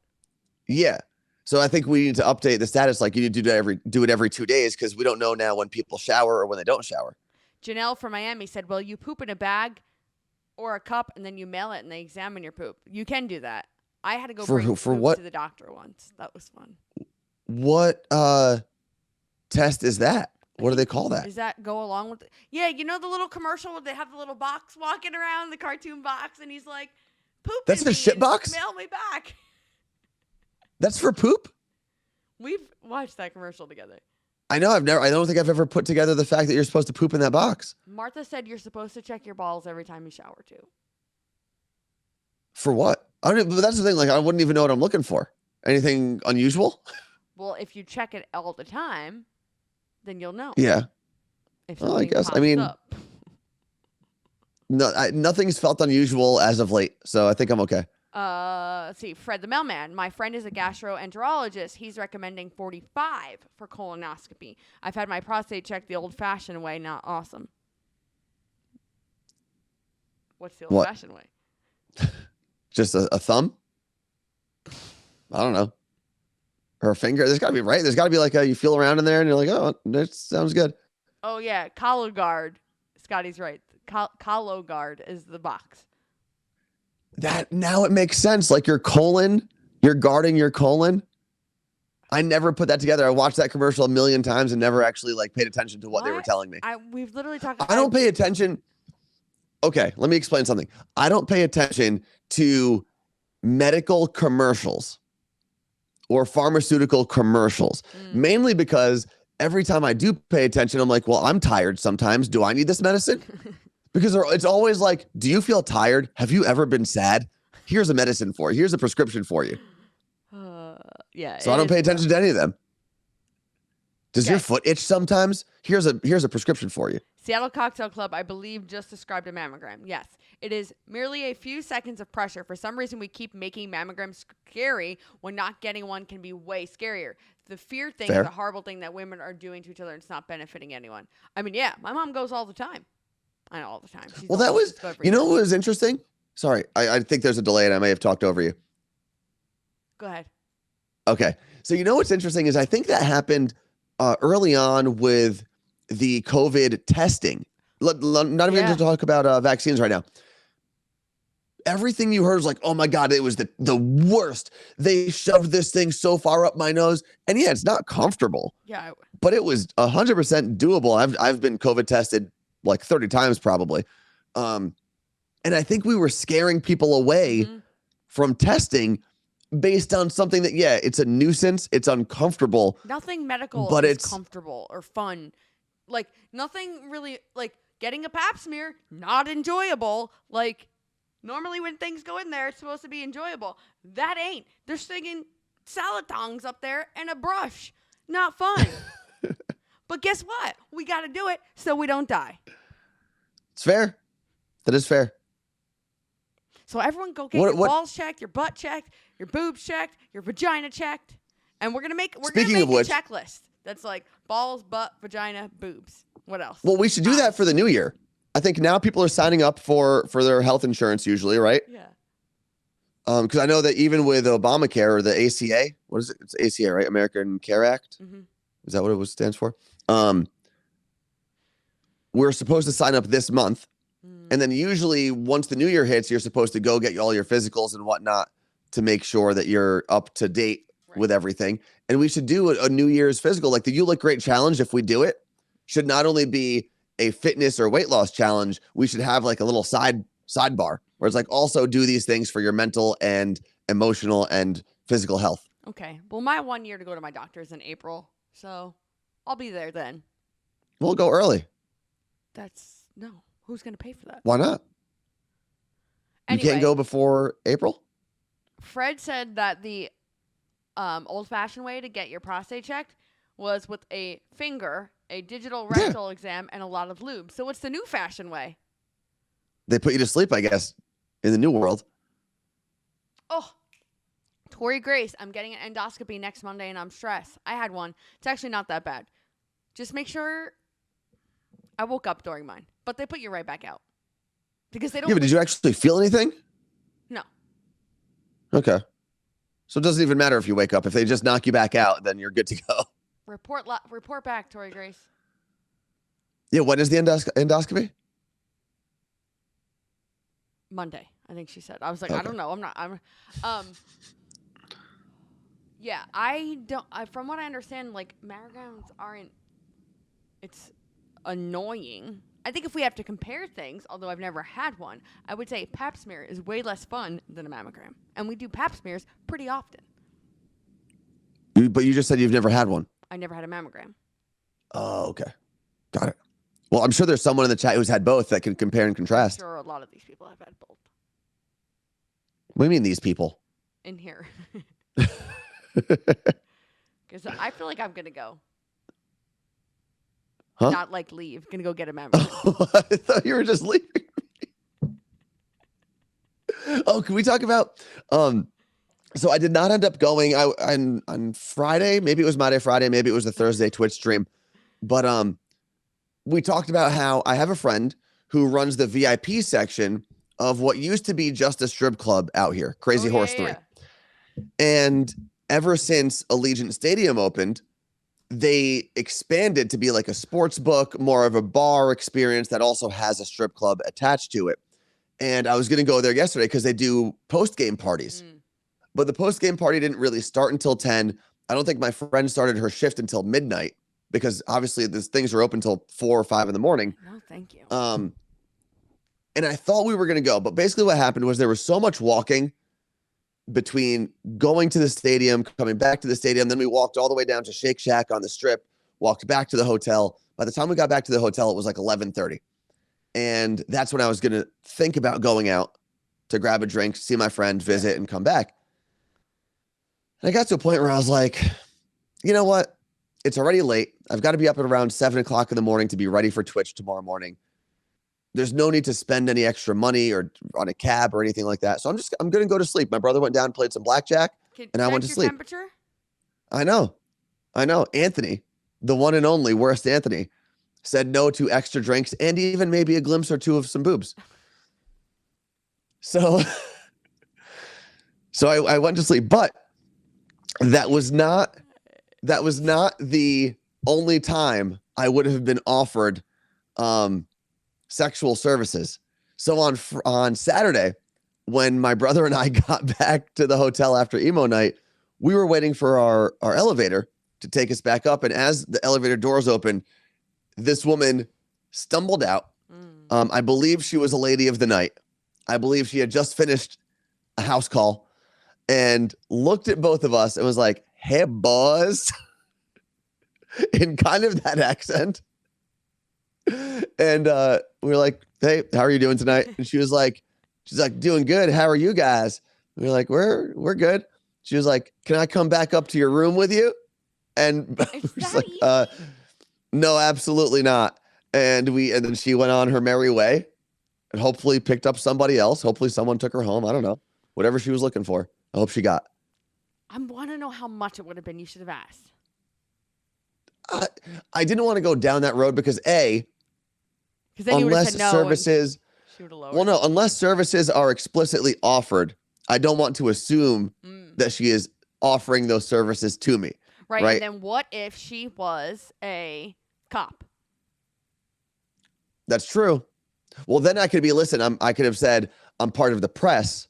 Yeah. So I think we need to update the status. Like you need to do it every 2 days because we don't know now when people shower or when they don't shower. Janelle from Miami said, well, you poop in a bag or a cup and then you mail it and they examine your poop. You can do that. I had to go bring poop to the doctor once. That was fun. What test is that? What do they call that? Does that go along with it? Yeah, you know the little commercial where they have the little box walking around, the cartoon box, and he's like, poop. That's the shit box? Mail me back. That's for poop? We've watched that commercial together. I know. I don't think I've ever put together the fact that you're supposed to poop in that box. Martha said you're supposed to check your balls every time you shower too. For what? But that's the thing. Like, I wouldn't even know what I'm looking for. Anything unusual? Well, if you check it all the time, then you'll know. Yeah. Well, I guess. Nothing's felt unusual as of late, so I think I'm okay. Let's see. Fred the mailman. My friend is a gastroenterologist. He's recommending 45 for colonoscopy. I've had my prostate checked the old-fashioned way. Not awesome. What's the old-fashioned way? Just a thumb? I don't know. Or a finger? There's got to be, right? There's got to be like you feel around in there and you're like, oh, that sounds good. Oh, yeah. Cologuard. Scotty's right. Cologuard is the box. That now it makes sense. Like your colon, you're guarding your colon. I never put that together. I watched that commercial a million times and never actually like paid attention to what they were telling me. We've literally talked. I don't pay attention. Okay, let me explain something. I don't pay attention to medical commercials or pharmaceutical commercials, mainly because every time I do pay attention, I'm like, well, I'm tired sometimes. Do I need this medicine? Because it's always like, do you feel tired? Have you ever been sad? Here's a medicine for you. Here's a prescription for you. Yeah. So I don't pay attention to any of them. Does your foot itch sometimes? Here's a prescription for you. Seattle Cocktail Club, I believe, just described a mammogram. Yes, it is merely a few seconds of pressure. For some reason, we keep making mammograms scary when not getting one can be way scarier. The fear thing is a horrible thing that women are doing to each other and it's not benefiting anyone. I mean, yeah, my mom goes all the time. I know all the time. Well, that was, you know what was interesting? Sorry, I think there's a delay and I may have talked over you. Go ahead. Okay. So you know what's interesting is I think that happened early on with the COVID testing. Not even going to talk about vaccines right now. Everything you heard was like, oh my God, it was the worst. They shoved this thing so far up my nose. And yeah, it's not comfortable. Yeah. But it was 100% doable. I've been COVID tested like 30 times probably. And I think we were scaring people away from testing based on something that, yeah, it's a nuisance. It's uncomfortable. Nothing medical but is it's comfortable or fun. Like, nothing really, like, getting a pap smear, not enjoyable. Like, normally when things go in there, it's supposed to be enjoyable. That ain't. They're sticking salad tongs up there and a brush. Not fun. But guess what? We got to do it so we don't die. It's fair. That is fair. So everyone go get your balls checked, your butt checked, your boobs checked, your vagina checked. And we're going to make a checklist that's like balls, butt, vagina, boobs. What else? Well, we should do that for the new year. I think now people are signing up for their health insurance usually, right? Yeah. Because I know that even with Obamacare or the ACA, what is it? It's ACA, right? American Care Act. Mm-hmm. Is that what it stands for? We're supposed to sign up this month. And then usually once the new year hits, you're supposed to go get all your physicals and whatnot to make sure that you're up to date with everything. And we should do a New Year's physical. Like the You Look Great challenge, if we do it, should not only be a fitness or weight loss challenge, we should have like a little sidebar where it's like also do these things for your mental and emotional and physical health. Okay. Well, my 1 year to go to my doctor is in April, so I'll be there then. We'll go early. No. Who's going to pay for that? Why not? Anyway, you can't go before April? Fred said that the old-fashioned way to get your prostate checked was with a finger, a digital rectal exam, and a lot of lube. So what's the new fashion way? They put you to sleep, I guess, in the new world. Oh, Tori Grace, I'm getting an endoscopy next Monday, and I'm stressed. I had one. It's actually not that bad. Just make sure I woke up during mine. But they put you right back out. Because they don't... Yeah, but did you actually feel anything? No. Okay. So it doesn't even matter if you wake up. If they just knock you back out, then you're good to go. Report back, Tori Grace. Yeah, when is the endoscopy? Monday, I think she said. I was like, okay. I don't know. Yeah, from what I understand, like, mammograms aren't... It's annoying. I think if we have to compare things, although I've never had one, I would say pap smear is way less fun than a mammogram. And we do pap smears pretty often. But you just said you've never had one. I never had a mammogram. Oh, okay. Got it. Well, I'm sure there's someone in the chat who's had both that can compare and contrast. I'm sure a lot of these people have had both. What do you mean these people? In here. Because I feel like I'm going to go. Huh? Not like leave. Gonna go get a mammogram. I thought you were just leaving me. Oh, can we talk about so I did not end up going on Friday. Maybe it was my day Friday, maybe it was the Thursday Twitch stream. But we talked about how I have a friend who runs the VIP section of what used to be just a strip club out here, Crazy Horse 3. And ever since Allegiant Stadium opened, they expanded to be like a sports book, more of a bar experience that also has a strip club attached to it. And I was going to go there yesterday because they do post-game parties. But the post-game party didn't really start until 10. I don't think my friend started her shift until midnight because obviously these things are open until 4 or 5 in the morning. No, thank you. And I thought we were going to go. But basically what happened was there was so much walking between going to the stadium, coming back to the stadium. Then we walked all the way down to Shake Shack on the strip, walked back to the hotel. By the time we got back to the hotel, it was like 11:30. And that's when I was going to think about going out to grab a drink, see my friend, visit, and come back. And I got to a point where I was like, you know what? It's already late. I've got to be up at around 7 o'clock in the morning to be ready for Twitch tomorrow morning. There's no need to spend any extra money or on a cab or anything like that. So I'm going to go to sleep. My brother went down and played some blackjack, and I went to sleep. Temperature? I know. Anthony, the one and only worst Anthony, said no to extra drinks and even maybe a glimpse or two of some boobs. So I went to sleep. But That was not the only time I would have been offered sexual services. So on Saturday, when my brother and I got back to the hotel after emo night, we were waiting for our elevator to take us back up. And as the elevator doors opened, this woman stumbled out. I believe she was a lady of the night. I believe she had just finished a house call and looked at both of us and was like, "Hey, boys," in kind of that accent. And we were like, "Hey, how are you doing tonight?" And she's like, "Doing good. How are you guys?" We were like, "We're good." She was like, "Can I come back up to your room with you?" And we're just like, "No, absolutely not." And then she went on her merry way and hopefully picked up somebody else. Hopefully someone took her home. I don't know. Whatever she was looking for, I hope she got. I want to know how much it would have been. You should have asked. I didn't want to go down that road because then you would have said no. Services, unless services are explicitly offered, I don't want to assume that she is offering those services to me. Right. And then what if she was a cop? That's true. Well, then I could be, listen, I could have said I'm part of the press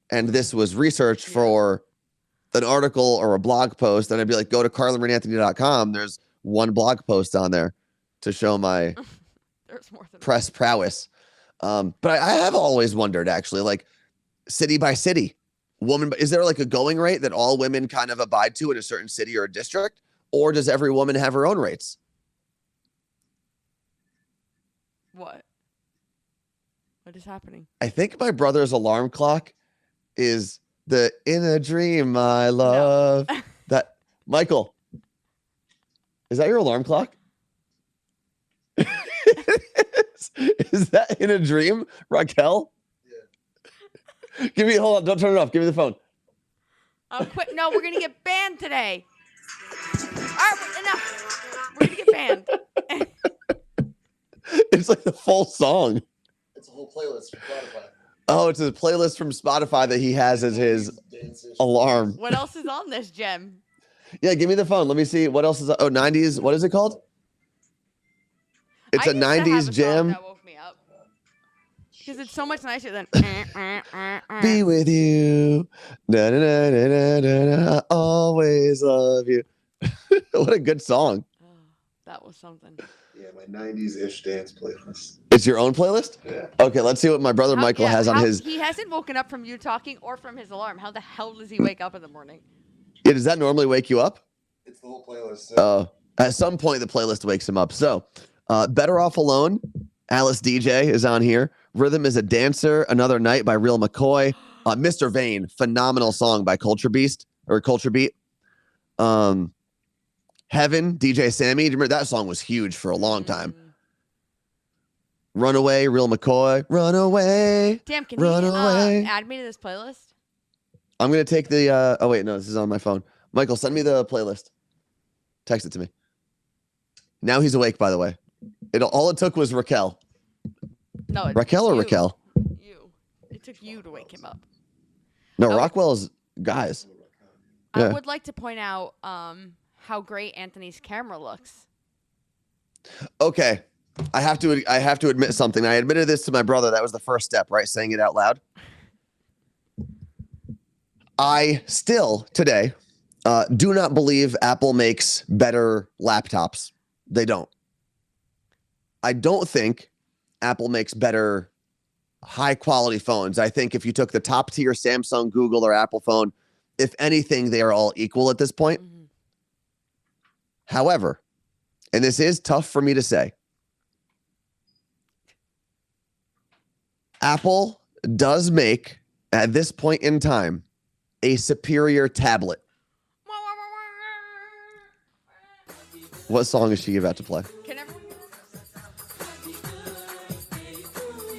and this was research for an article or a blog post. And I'd be like, go to carlinrandanthony.com. There's one blog post on there to show my There's more than press prowess. But I have always wondered, actually, like city by city, is there like a going rate that all women kind of abide to in a certain city or a district? Or does every woman have her own rates? What is happening? I think my brother's alarm clock is the "In a Dream I Love." No. That, Michael, is that your alarm clock? Is that "In a Dream," Raquel? Yeah. Hold on, don't turn it off. Give me the phone. Quit. No, we're gonna get banned today. All right, enough. We're gonna get banned. It's like the full song. It's a whole playlist from Spotify. Oh, it's a playlist from Spotify that he has as his alarm. What else is on this, Gem? Yeah, give me the phone. Let me see. What else is? 90s. What is it called? It's a 90s jam. That woke me up. Because it's so much nicer than "Be with you. Da, da, da, da, da, da, I always love you." What a good song. Oh, that was something. Yeah, my 90s-ish dance playlist. It's your own playlist? Yeah. Okay, let's see what my brother Michael has on his. He hasn't woken up from you talking or from his alarm. How the hell does he wake up in the morning? Yeah, does that normally wake you up? It's the whole playlist. So. At some point, the playlist wakes him up. So, "Better Off Alone," Alice DJ is on here. "Rhythm is a Dancer," "Another Night" by Real McCoy. "Mr. Vane," phenomenal song by Culture Beat. "Heaven," DJ Sammy. Do you remember that song was huge for a long time? "Runaway," Real McCoy. "Runaway." Damn, can you add me to this playlist? I'm going to take the, oh wait, no, this is on my phone. Michael, send me the playlist. Text it to me. Now he's awake, by the way. All it took was Raquel. No, Raquel or Raquel? You. It took you to wake him up. No, Rockwell's guys. I would like to point out how great Anthony's camera looks. Okay. I have to admit something. I admitted this to my brother. That was the first step, right? Saying it out loud. I still, today, do not believe Apple makes better laptops. They don't. I don't think Apple makes better high-quality phones. I think if you took the top-tier Samsung, Google, or Apple phone, if anything, they are all equal at this point. Mm-hmm. However, and this is tough for me to say, Apple does make, at this point in time, a superior tablet. What song is she about to play?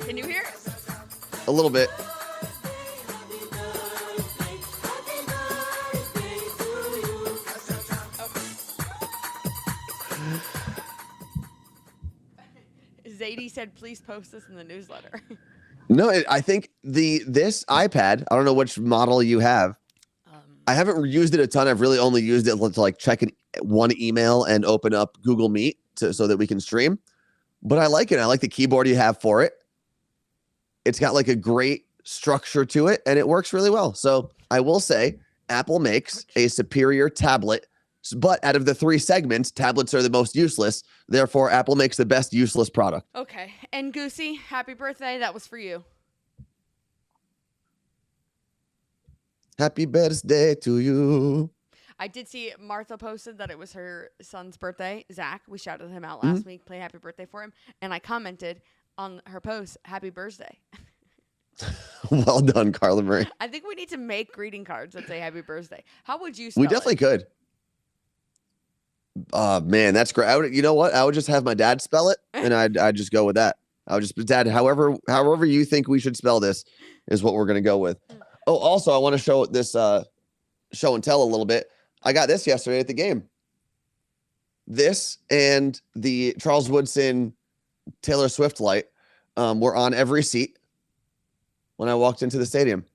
Can you hear it? A little bit. Zadie said, please post this in the newsletter. No, I think this iPad, I don't know which model you have. I haven't used it a ton. I've really only used it to like check one email and open up Google Meet so that we can stream. But I like it. I like the keyboard you have for it. It's got like a great structure to it, and it works really well. So I will say Apple makes a superior tablet, but out of the 3 segments, tablets are the most useless. Therefore, Apple makes the best useless product. Okay. And Goosey, happy birthday. That was for you. Happy birthday to you. I did see Martha posted that it was her son's birthday, Zach. We shouted him out last week, play happy birthday for him. And I commented on her post, happy birthday. Well done, Carla Marie. I think we need to make greeting cards that say happy birthday. How would you spell We definitely could. Man, that's great. You know what? I would just have my dad spell it, and I'd just go with that. I would just, Dad, however you think we should spell this is what we're going to go with. Oh, also, I want to show this show and tell a little bit. I got this yesterday at the game. This and the Charles Woodson Taylor Swift light were on every seat when I walked into the stadium.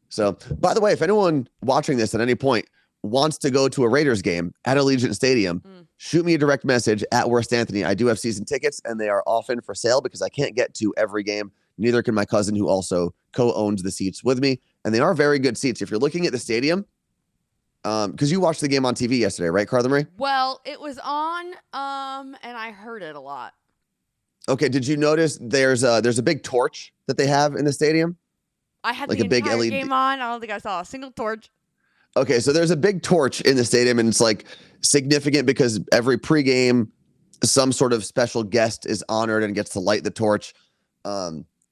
So, by the way, if anyone watching this at any point wants to go to a Raiders game at Allegiant Stadium, shoot me a direct message at Worst Anthony. I do have season tickets, and they are often for sale because I can't get to every game. Neither can my cousin, who also co-owns the seats with me. And they are very good seats. If you're looking at the stadium, because you watched the game on TV yesterday, right, Carla Marie? Well, it was on, and I heard it a lot. Okay, did you notice there's a big torch that they have in the stadium? I had like the a big entire LED game on. I don't think I saw a single torch. Okay, so there's a big torch in the stadium, and it's like significant because every pregame, some sort of special guest is honored and gets to light the torch.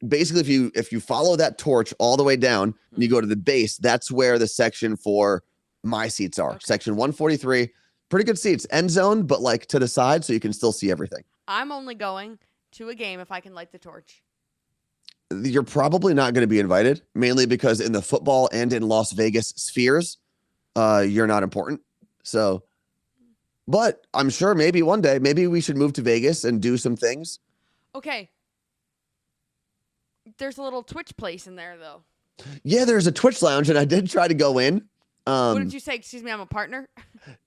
Basically, if you follow that torch all the way down and you go to the base, that's where the section for my seats are. Okay. Section 143, pretty good seats, end zone, but like to the side, so you can still see everything. I'm only going to a game if I can light the torch. You're probably not going to be invited, mainly because in the football and in Las Vegas spheres, you're not important. So, but I'm sure maybe one day, maybe we should move to Vegas and do some things. Okay. There's a little Twitch place in there, though. Yeah, there's a Twitch lounge, and I did try to go in. What did you say? Excuse me, I'm a partner?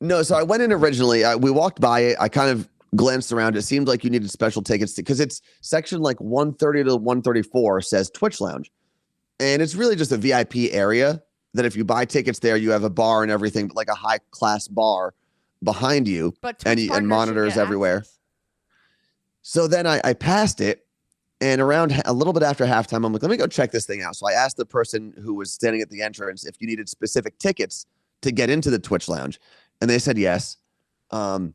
No, so I went in originally. We walked by it. I kind of glanced around. It seemed like you needed special tickets because it's section like 130 to 134 says Twitch lounge. And it's really just a VIP area that if you buy tickets there, you have a bar and everything, but like a high class bar behind you and monitors everywhere. Access. So then I passed it. And around a little bit after halftime, I'm like, let me go check this thing out. So I asked the person who was standing at the entrance if you needed specific tickets to get into the Twitch lounge. And they said yes. And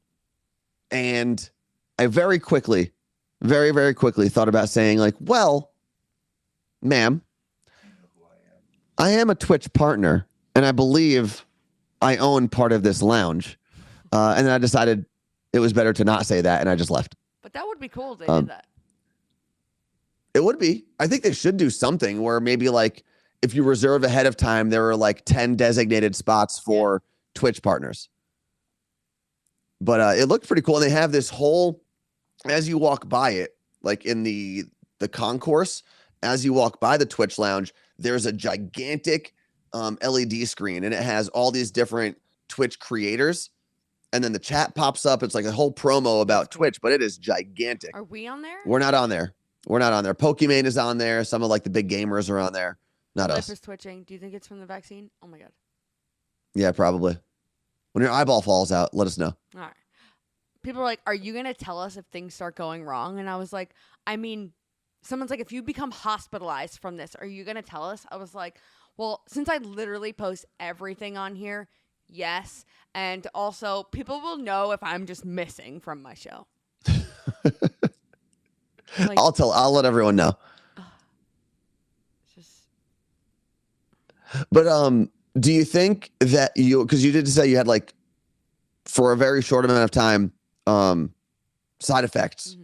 I very quickly thought about saying like, well, ma'am, I am a Twitch partner, and I believe I own part of this lounge. And then I decided it was better to not say that, and I just left. But that would be cool if they did that. It would be. I think they should do something where maybe like if you reserve ahead of time, there are like 10 designated spots for Twitch partners. But it looked pretty cool. And they have this whole, as you walk by it, like in the concourse, as you walk by the Twitch lounge, there's a gigantic LED screen, and it has all these different Twitch creators. And then the chat pops up. It's like a whole promo about Twitch, but it is gigantic. Are we on there? We're not on there. We're not on there. Pokimane is on there. Some of like the big gamers are on there. Not us. Lip is twitching. Do you think it's from the vaccine? Oh my God. Yeah, probably. When your eyeball falls out, let us know. All right. People are like, are you going to tell us if things start going wrong? And I was like, I mean, someone's like, if you become hospitalized from this, are you going to tell us? I was like, well, since I literally post everything on here, yes. And also, people will know if I'm just missing from my show. Like, I'll let everyone know. But do you think that because you did say you had like for a very short amount of time side effects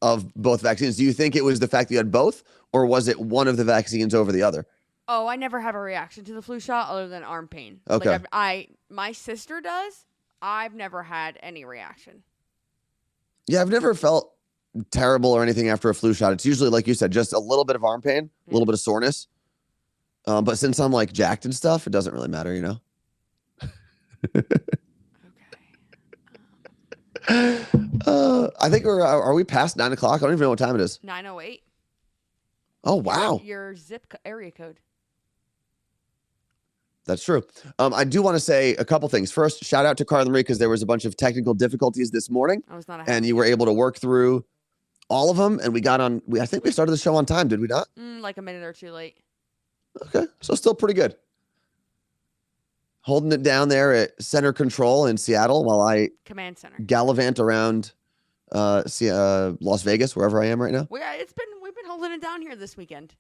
of both vaccines, do you think it was the fact that you had both, or was it one of the vaccines over the other? Oh, I never have a reaction to the flu shot other than arm pain. Okay. Like my sister does. I've never had any reaction. Yeah, I've never felt terrible or anything after a flu shot. It's usually, like you said, just a little bit of arm pain, a little bit of soreness. But since I'm like jacked and stuff, it doesn't really matter, you know? I think are we past 9 o'clock? I don't even know what time it is. 9:08. Oh, wow. Your area code. That's true. I do want to say a couple things. First, shout out to Carla Marie because there was a bunch of technical difficulties this morning, I was not a and you were able to work through all of them. And we got on. I think we started the show on time, did we not? Like a minute or two late. Okay, so still pretty good. Holding it down there at center control in Seattle while I Command center. gallivant around Las Vegas, wherever I am right now. We've been holding it down here this weekend.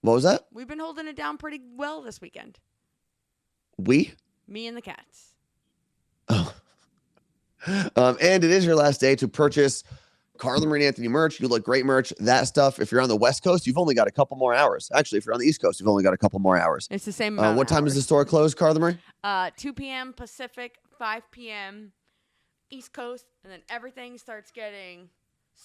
What was that? We've been holding it down pretty well this weekend. We? Me and the cats. Oh. And it is your last day to purchase Carla Marie and Anthony merch. You look great merch. That stuff, if you're on the West Coast, you've only got a couple more hours. Actually, if you're on the East Coast, you've only got a couple more hours. It's the same amount What time is the store closed, Carla Marie? 2 p.m. Pacific, 5 p.m. East Coast, and then everything starts getting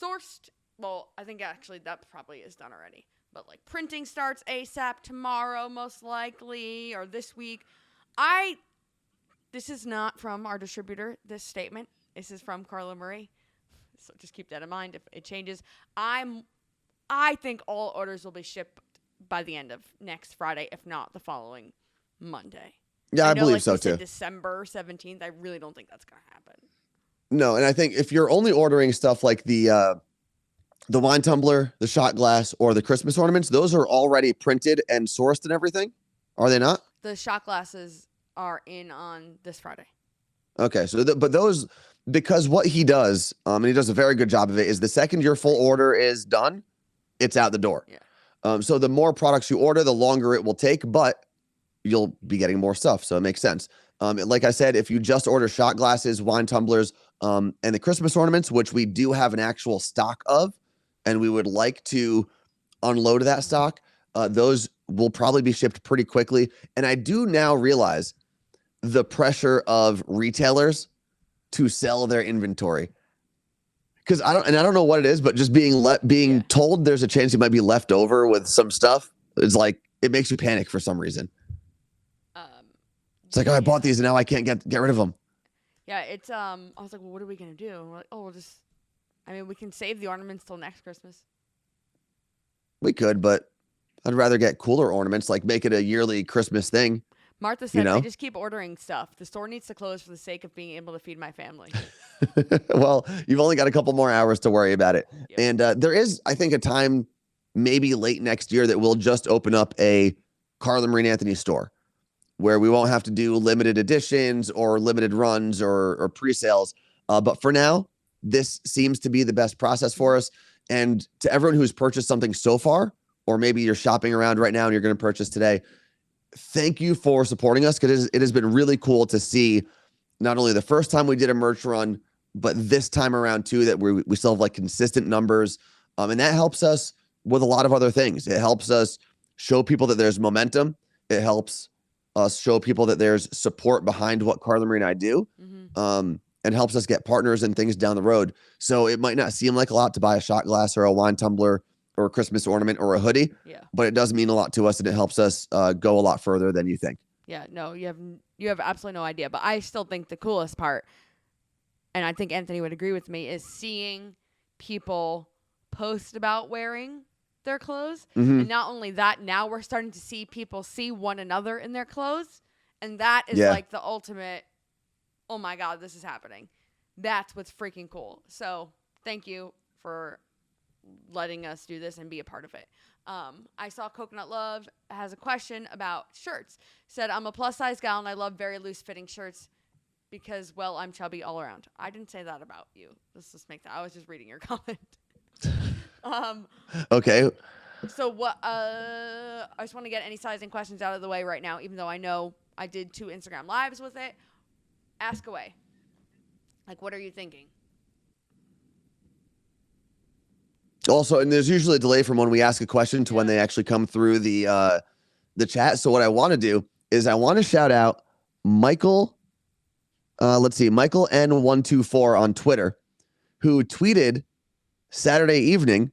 sourced. Well, I think actually that probably is done already. But like printing starts ASAP tomorrow, most likely, or this week. This is not from our distributor, this statement. This is from Carla Marie. So just keep that in mind if it changes. I think all orders will be shipped by the end of next Friday, if not the following Monday. Yeah, I believe so too. too. December 17th. I really don't think that's going to happen. No, and I think if you're only ordering stuff like the wine tumbler, the shot glass, or the Christmas ornaments, those are already printed and sourced and everything. Are they not? The shot glasses are in on this Friday. Okay, so but those, because what he does, and he does a very good job of it, is the second your full order is done, it's out the door. Yeah. So the more products you order, the longer it will take, but you'll be getting more stuff, so it makes sense. Like I said, if you just order shot glasses, wine tumblers, and the Christmas ornaments, which we do have an actual stock of, and we would like to unload that stock, those will probably be shipped pretty quickly. And I do now realize the pressure of retailers to sell their inventory. Because I don't know what it is, but just being told there's a chance you might be left over with some stuff, it's like it makes you panic for some reason. It's like, oh, I bought these and now I can't get rid of them. Yeah, it's I was like, well, what are we gonna do? And we're like, oh, we can save the ornaments till next Christmas. We could, but I'd rather get cooler ornaments, like make it a yearly Christmas thing. Martha said, I just keep ordering stuff. The store needs to close for the sake of being able to feed my family. Well, you've only got a couple more hours to worry about it. Yep. And there is, I think, a time maybe late next year that we'll just open up a Carla Marie and Anthony store where we won't have to do limited editions or limited runs or pre-sales. But for now, this seems to be the best process for us. And to everyone who's purchased something so far, or maybe you're shopping around right now and you're going to purchase today, thank you for supporting us, because it has been really cool to see not only the first time we did a merch run, but this time around too, that we still have like consistent numbers. And that helps us with a lot of other things. It helps us show people that there's momentum. It helps us show people that there's support behind what Carla Marie and I do. Mm-hmm. And helps us get partners and things down the road. So it might not seem like a lot to buy a shot glass or a wine tumbler or a Christmas ornament or a hoodie, but it does mean a lot to us, and it helps us go a lot further than you think. Yeah, no, you have absolutely no idea. But I still think the coolest part, and I think Anthony would agree with me, is seeing people post about wearing their clothes. Mm-hmm. And not only that, now we're starting to see people see one another in their clothes. And that is like the ultimate, oh my God, this is happening. That's what's freaking cool. So thank you for letting us do this and be a part of it. I saw Coconut Love has a question about shirts. Said, I'm a plus size gal and I love very loose fitting shirts because, well, I'm chubby all around. I didn't say that about you. Let's just make that. I was just reading your comment. Okay. So what, I just want to get any sizing questions out of the way right now, even though I know I did 2 Instagram lives with it. Ask away. Like, what are you thinking? Also, and there's usually a delay from when we ask a question to when they actually come through the chat. So what I want to do is I want to shout out Michael. Let's see, Michael N124 on Twitter, who tweeted Saturday evening,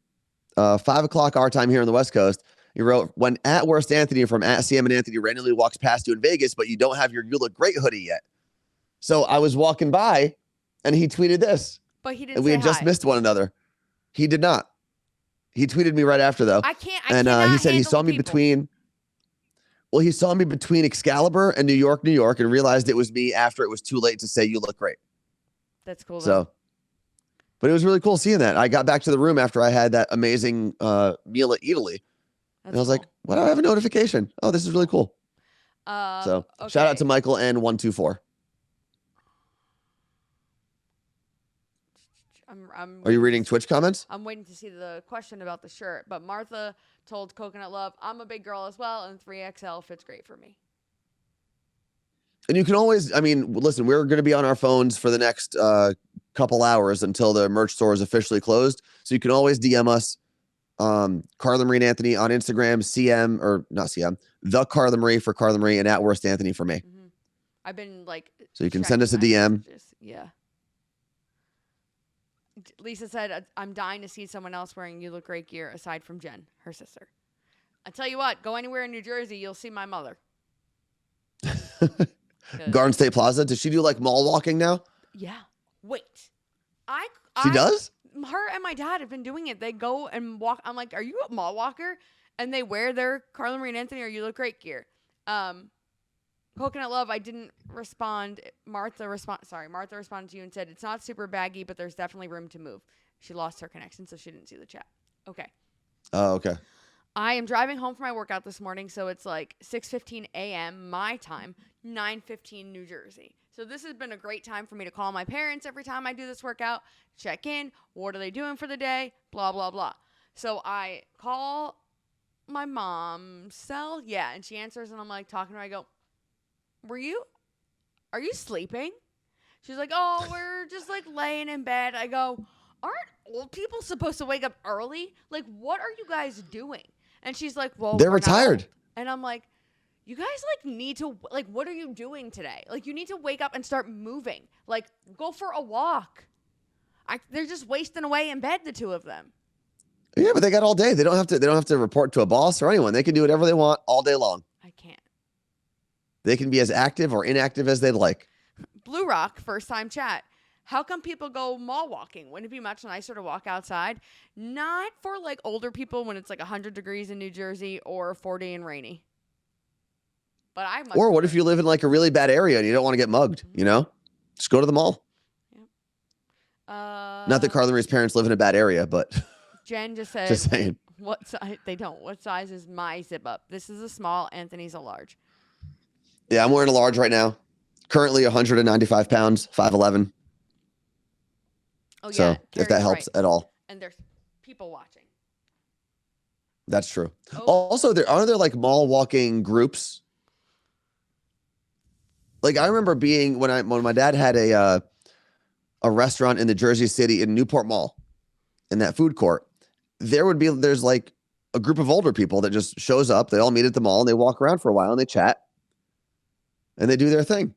5 o'clock our time here on the West Coast, He wrote, when at worst Anthony from at CM and Anthony randomly walks past you in Vegas, but you don't have your You Look Great hoodie yet. So I was walking by and he tweeted this. But he didn't And we say had just hi. missed one another. He did not. He tweeted me right after though. I And cannot he said he handle saw me people. he saw me between Excalibur and New York, and realized it was me after it was too late to say You Look Great. That's cool. So, but it was really cool seeing that. I got back to the room after I had that amazing meal at Italy. And I was like, why do I have a notification? Oh, this is really cool. So shout out to Michael and 124. Are you reading Twitch comments? I'm waiting to see the question about the shirt. But Martha told Coconut Love, I'm a big girl as well, and 3XL fits great for me. And you can always, I mean, listen, we're going to be on our phones for the next couple hours until the merch store is officially closed. So you can always DM us, Carla Marie and Anthony on Instagram, CM, or not CM, the Carla Marie for Carla Marie and at worst Anthony for me. Mm-hmm. I've been like, so you can send us a DM. Messages. Yeah. Lisa said, I'm dying to see someone else wearing You Look Great gear aside from Jen, her sister. I tell you what, go anywhere in New Jersey, you'll see my mother. Garden State Plaza. Does she do like mall walking now? Yeah. Wait. She does? Her and my dad have been doing it. They go and walk. I'm like, are you a mall walker? And they wear their Carla Marie and Anthony or You Look Great gear. Coconut Love, I didn't respond. Martha responded to you and said, it's not super baggy, but there's definitely room to move. She lost her connection, so she didn't see the chat. Okay. Oh, okay. I am driving home from my workout this morning, so it's like 6:15 a.m. my time, 9:15 New Jersey. So this has been a great time for me to call my parents every time I do this workout, check in, what are they doing for the day, blah, blah, blah. So I call my mom's cell, and she answers, and I'm like talking to her. I go, are you sleeping? She's like, oh, we're just like laying in bed. I go, aren't old people supposed to wake up early? Like, what are you guys doing? And she's like, well, they're retired. And I'm like, you guys like need to, like, what are you doing today? Like, you need to wake up and start moving. Like, go for a walk. They're just wasting away in bed, the two of them. Yeah, but they got all day. They don't have to report to a boss or anyone. They can do whatever they want all day long. I can't. They can be as active or inactive as they'd like. Blue Rock, first time chat. How come people go mall walking? Wouldn't it be much nicer to walk outside? Not for like older people when it's like 100 degrees in New Jersey or 40 and rainy. But Or what if you live in like a really bad area and you don't want to get mugged, you know? Just go to the mall. Yep. Not that Carla Marie's parents live in a bad area, but Jen just said, just saying. What size? They don't. What size is my zip up? This is a small. Anthony's a large. Yeah, I'm wearing a large right now. Currently 195 pounds, 5'11". Oh, so yeah. if that helps at all. And there's people watching. That's true. Oh. Also, are there like mall walking groups? Like I remember being when my dad had a restaurant in the Jersey City in Newport Mall, in that food court. There's like a group of older people that just shows up. They all meet at the mall and they walk around for a while and they chat and they do their thing.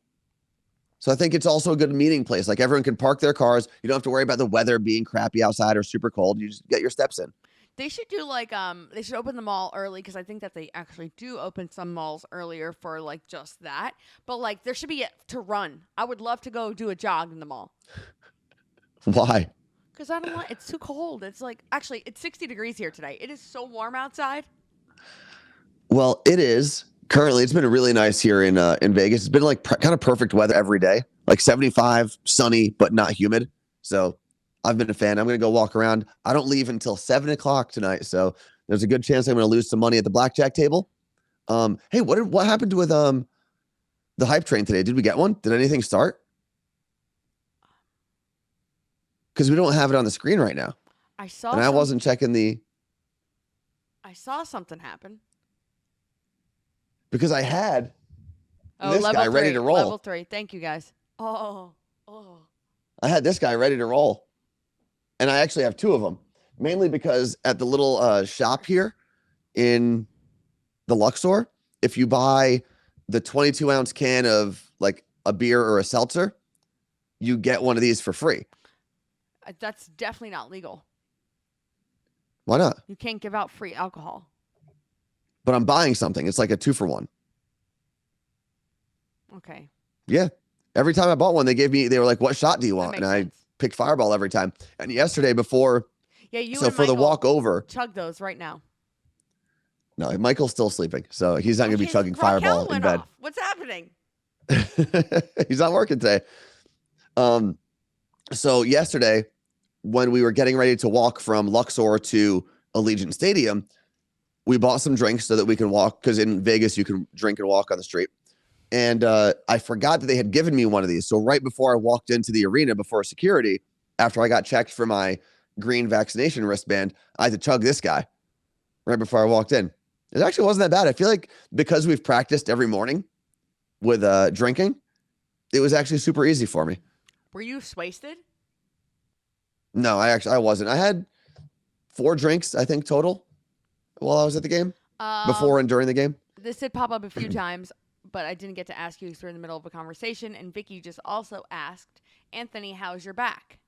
So I think it's also a good meeting place. Like everyone can park their cars. You don't have to worry about the weather being crappy outside or super cold. You just get your steps in. They should do like they should open the mall early because I think that they actually do open some malls earlier for like just that. But like there should be to run. I would love to go do a jog in the mall. Why? Because I don't want. It's too cold. It's like actually it's 60 degrees here today. It is so warm outside. Well, it is. Currently, it's been really nice here in Vegas. It's been like kind of perfect weather every day, like 75, sunny, but not humid. So I've been a fan. I'm going to go walk around. I don't leave until 7 o'clock tonight. So there's a good chance I'm going to lose some money at the blackjack table. Hey, what happened with the hype train today? Did we get one? Did anything start? Because we don't have it on the screen right now. I wasn't checking I saw something happen. Because I had this level guy 3, ready to roll. Level 3. Thank you, guys. Oh. I had this guy ready to roll. And I actually have two of them. Mainly because at the little shop here in the Luxor, if you buy the 22-ounce can of like a beer or a seltzer, you get one of these for free. That's definitely not legal. Why not? You can't give out free alcohol. but I'm buying something. It's like a 2-for-1. Okay. Yeah. Every time I bought one, they were like, what shot do you want? makes And sense. I picked Fireball every time. And yesterday before, Yeah, you so and for the Michael walk over, chug those right now. no, Michael's still sleeping. So he's not going to be His chugging Raquel Fireball in went bed. off. What's happening? He's not working today. So yesterday, when we were getting ready to walk from Luxor to Allegiant Stadium, we bought some drinks so that we can walk, because in Vegas you can drink and walk on the street. And I forgot that they had given me one of these. So right before I walked into the arena, before security, after I got checked for my green vaccination wristband, I had to chug this guy right before I walked in. It actually wasn't that bad. I feel like because we've practiced every morning with drinking, it was actually super easy for me. Were you wasted? No, I wasn't. I had 4 drinks, I think, total while I was at the game, before and during the game. This did pop up a few times, but I didn't get to ask you because we're in the middle of a conversation. And Vicky just also asked, Anthony, how's your back?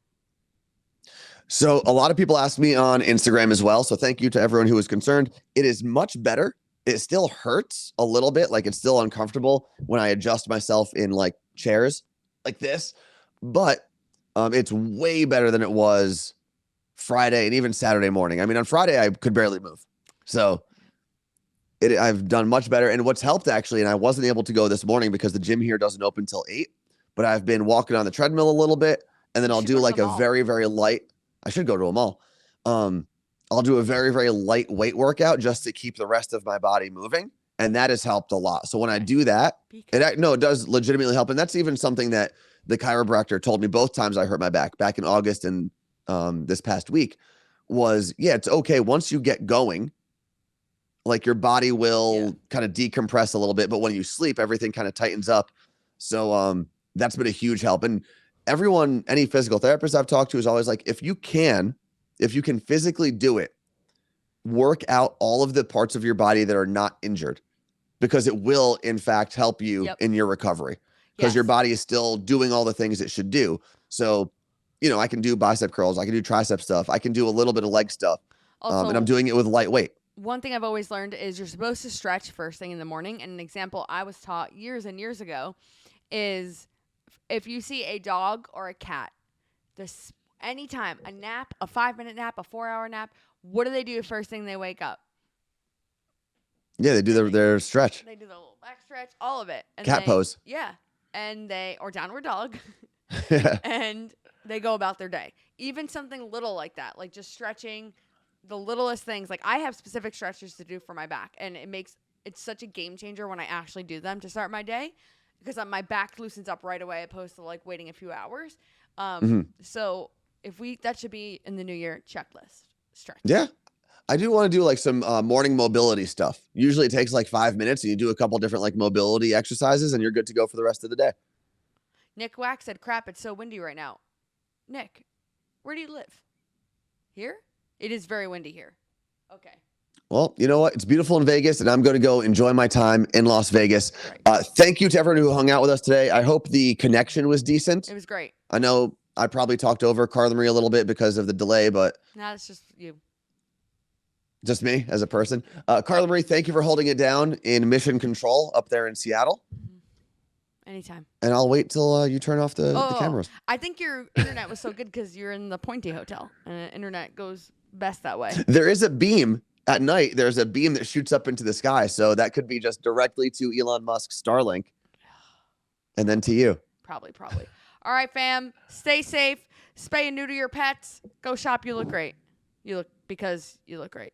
So a lot of people asked me on Instagram as well. So thank you to everyone who was concerned. It is much better. It still hurts a little bit. Like, it's still uncomfortable when I adjust myself in like chairs like this, but it's way better than it was Friday and even Saturday morning. I mean, on Friday, I could barely move. So I've done much better. And what's helped actually, and I wasn't able to go this morning because the gym here doesn't open till 8, but I've been walking on the treadmill a little bit, and then I'll do like a very, very light. I should go to a mall. I'll do a very, very light weight workout just to keep the rest of my body moving. And that has helped a lot. So when I do that, it does legitimately help. And that's even something that the chiropractor told me both times I hurt my back in August and this past week was, yeah, it's okay. Once you get going, like your body will kind of decompress a little bit, but when you sleep, everything kind of tightens up. So that's been a huge help. And everyone, any physical therapist I've talked to is always like, if you can physically do it, work out all of the parts of your body that are not injured, because it will in fact help you in your recovery, because your body is still doing all the things it should do. So, I can do bicep curls, I can do tricep stuff, I can do a little bit of leg stuff. Also, and I'm doing it with light weight. One thing I've always learned is you're supposed to stretch first thing in the morning. And an example I was taught years and years ago is if you see a dog or a cat, anytime, a nap, a 5-minute nap, a 4-hour nap, what do they do first thing they wake up? Yeah, they do their stretch. They do the little back stretch, all of it. And cat pose. Yeah. Or downward dog. And they go about their day. Even something little like that, like just stretching the littlest things. Like, I have specific stretches to do for my back, and it's such a game changer when I actually do them to start my day, because my back loosens up right away opposed to like waiting a few hours. So that should be in the new year checklist stretch. Yeah. I do want to do like some morning mobility stuff. Usually it takes like 5 minutes, and you do a couple different like mobility exercises, and you're good to go for the rest of the day. Nick Wack said, crap, it's so windy right now. Nick, where do you live? Here? It is very windy here. Okay. Well, you know what? It's beautiful in Vegas, and I'm going to go enjoy my time in Las Vegas. Right. Thank you to everyone who hung out with us today. I hope the connection was decent. It was great. I know I probably talked over Carla Marie a little bit because of the delay, but... No, it's just you. Just me as a person. Carla Marie, thank you for holding it down in Mission Control up there in Seattle. Anytime. And I'll wait till you turn off the cameras. I think your internet was so good because you're in the Pointe Hotel, and the internet goes best that way. There is a beam at night. There's a beam that shoots up into the sky, so that could be just directly to Elon Musk's Starlink, and then to you. Probably. All right, fam. Stay safe. Spay and neuter your pets. Go shop. You look great. You look great.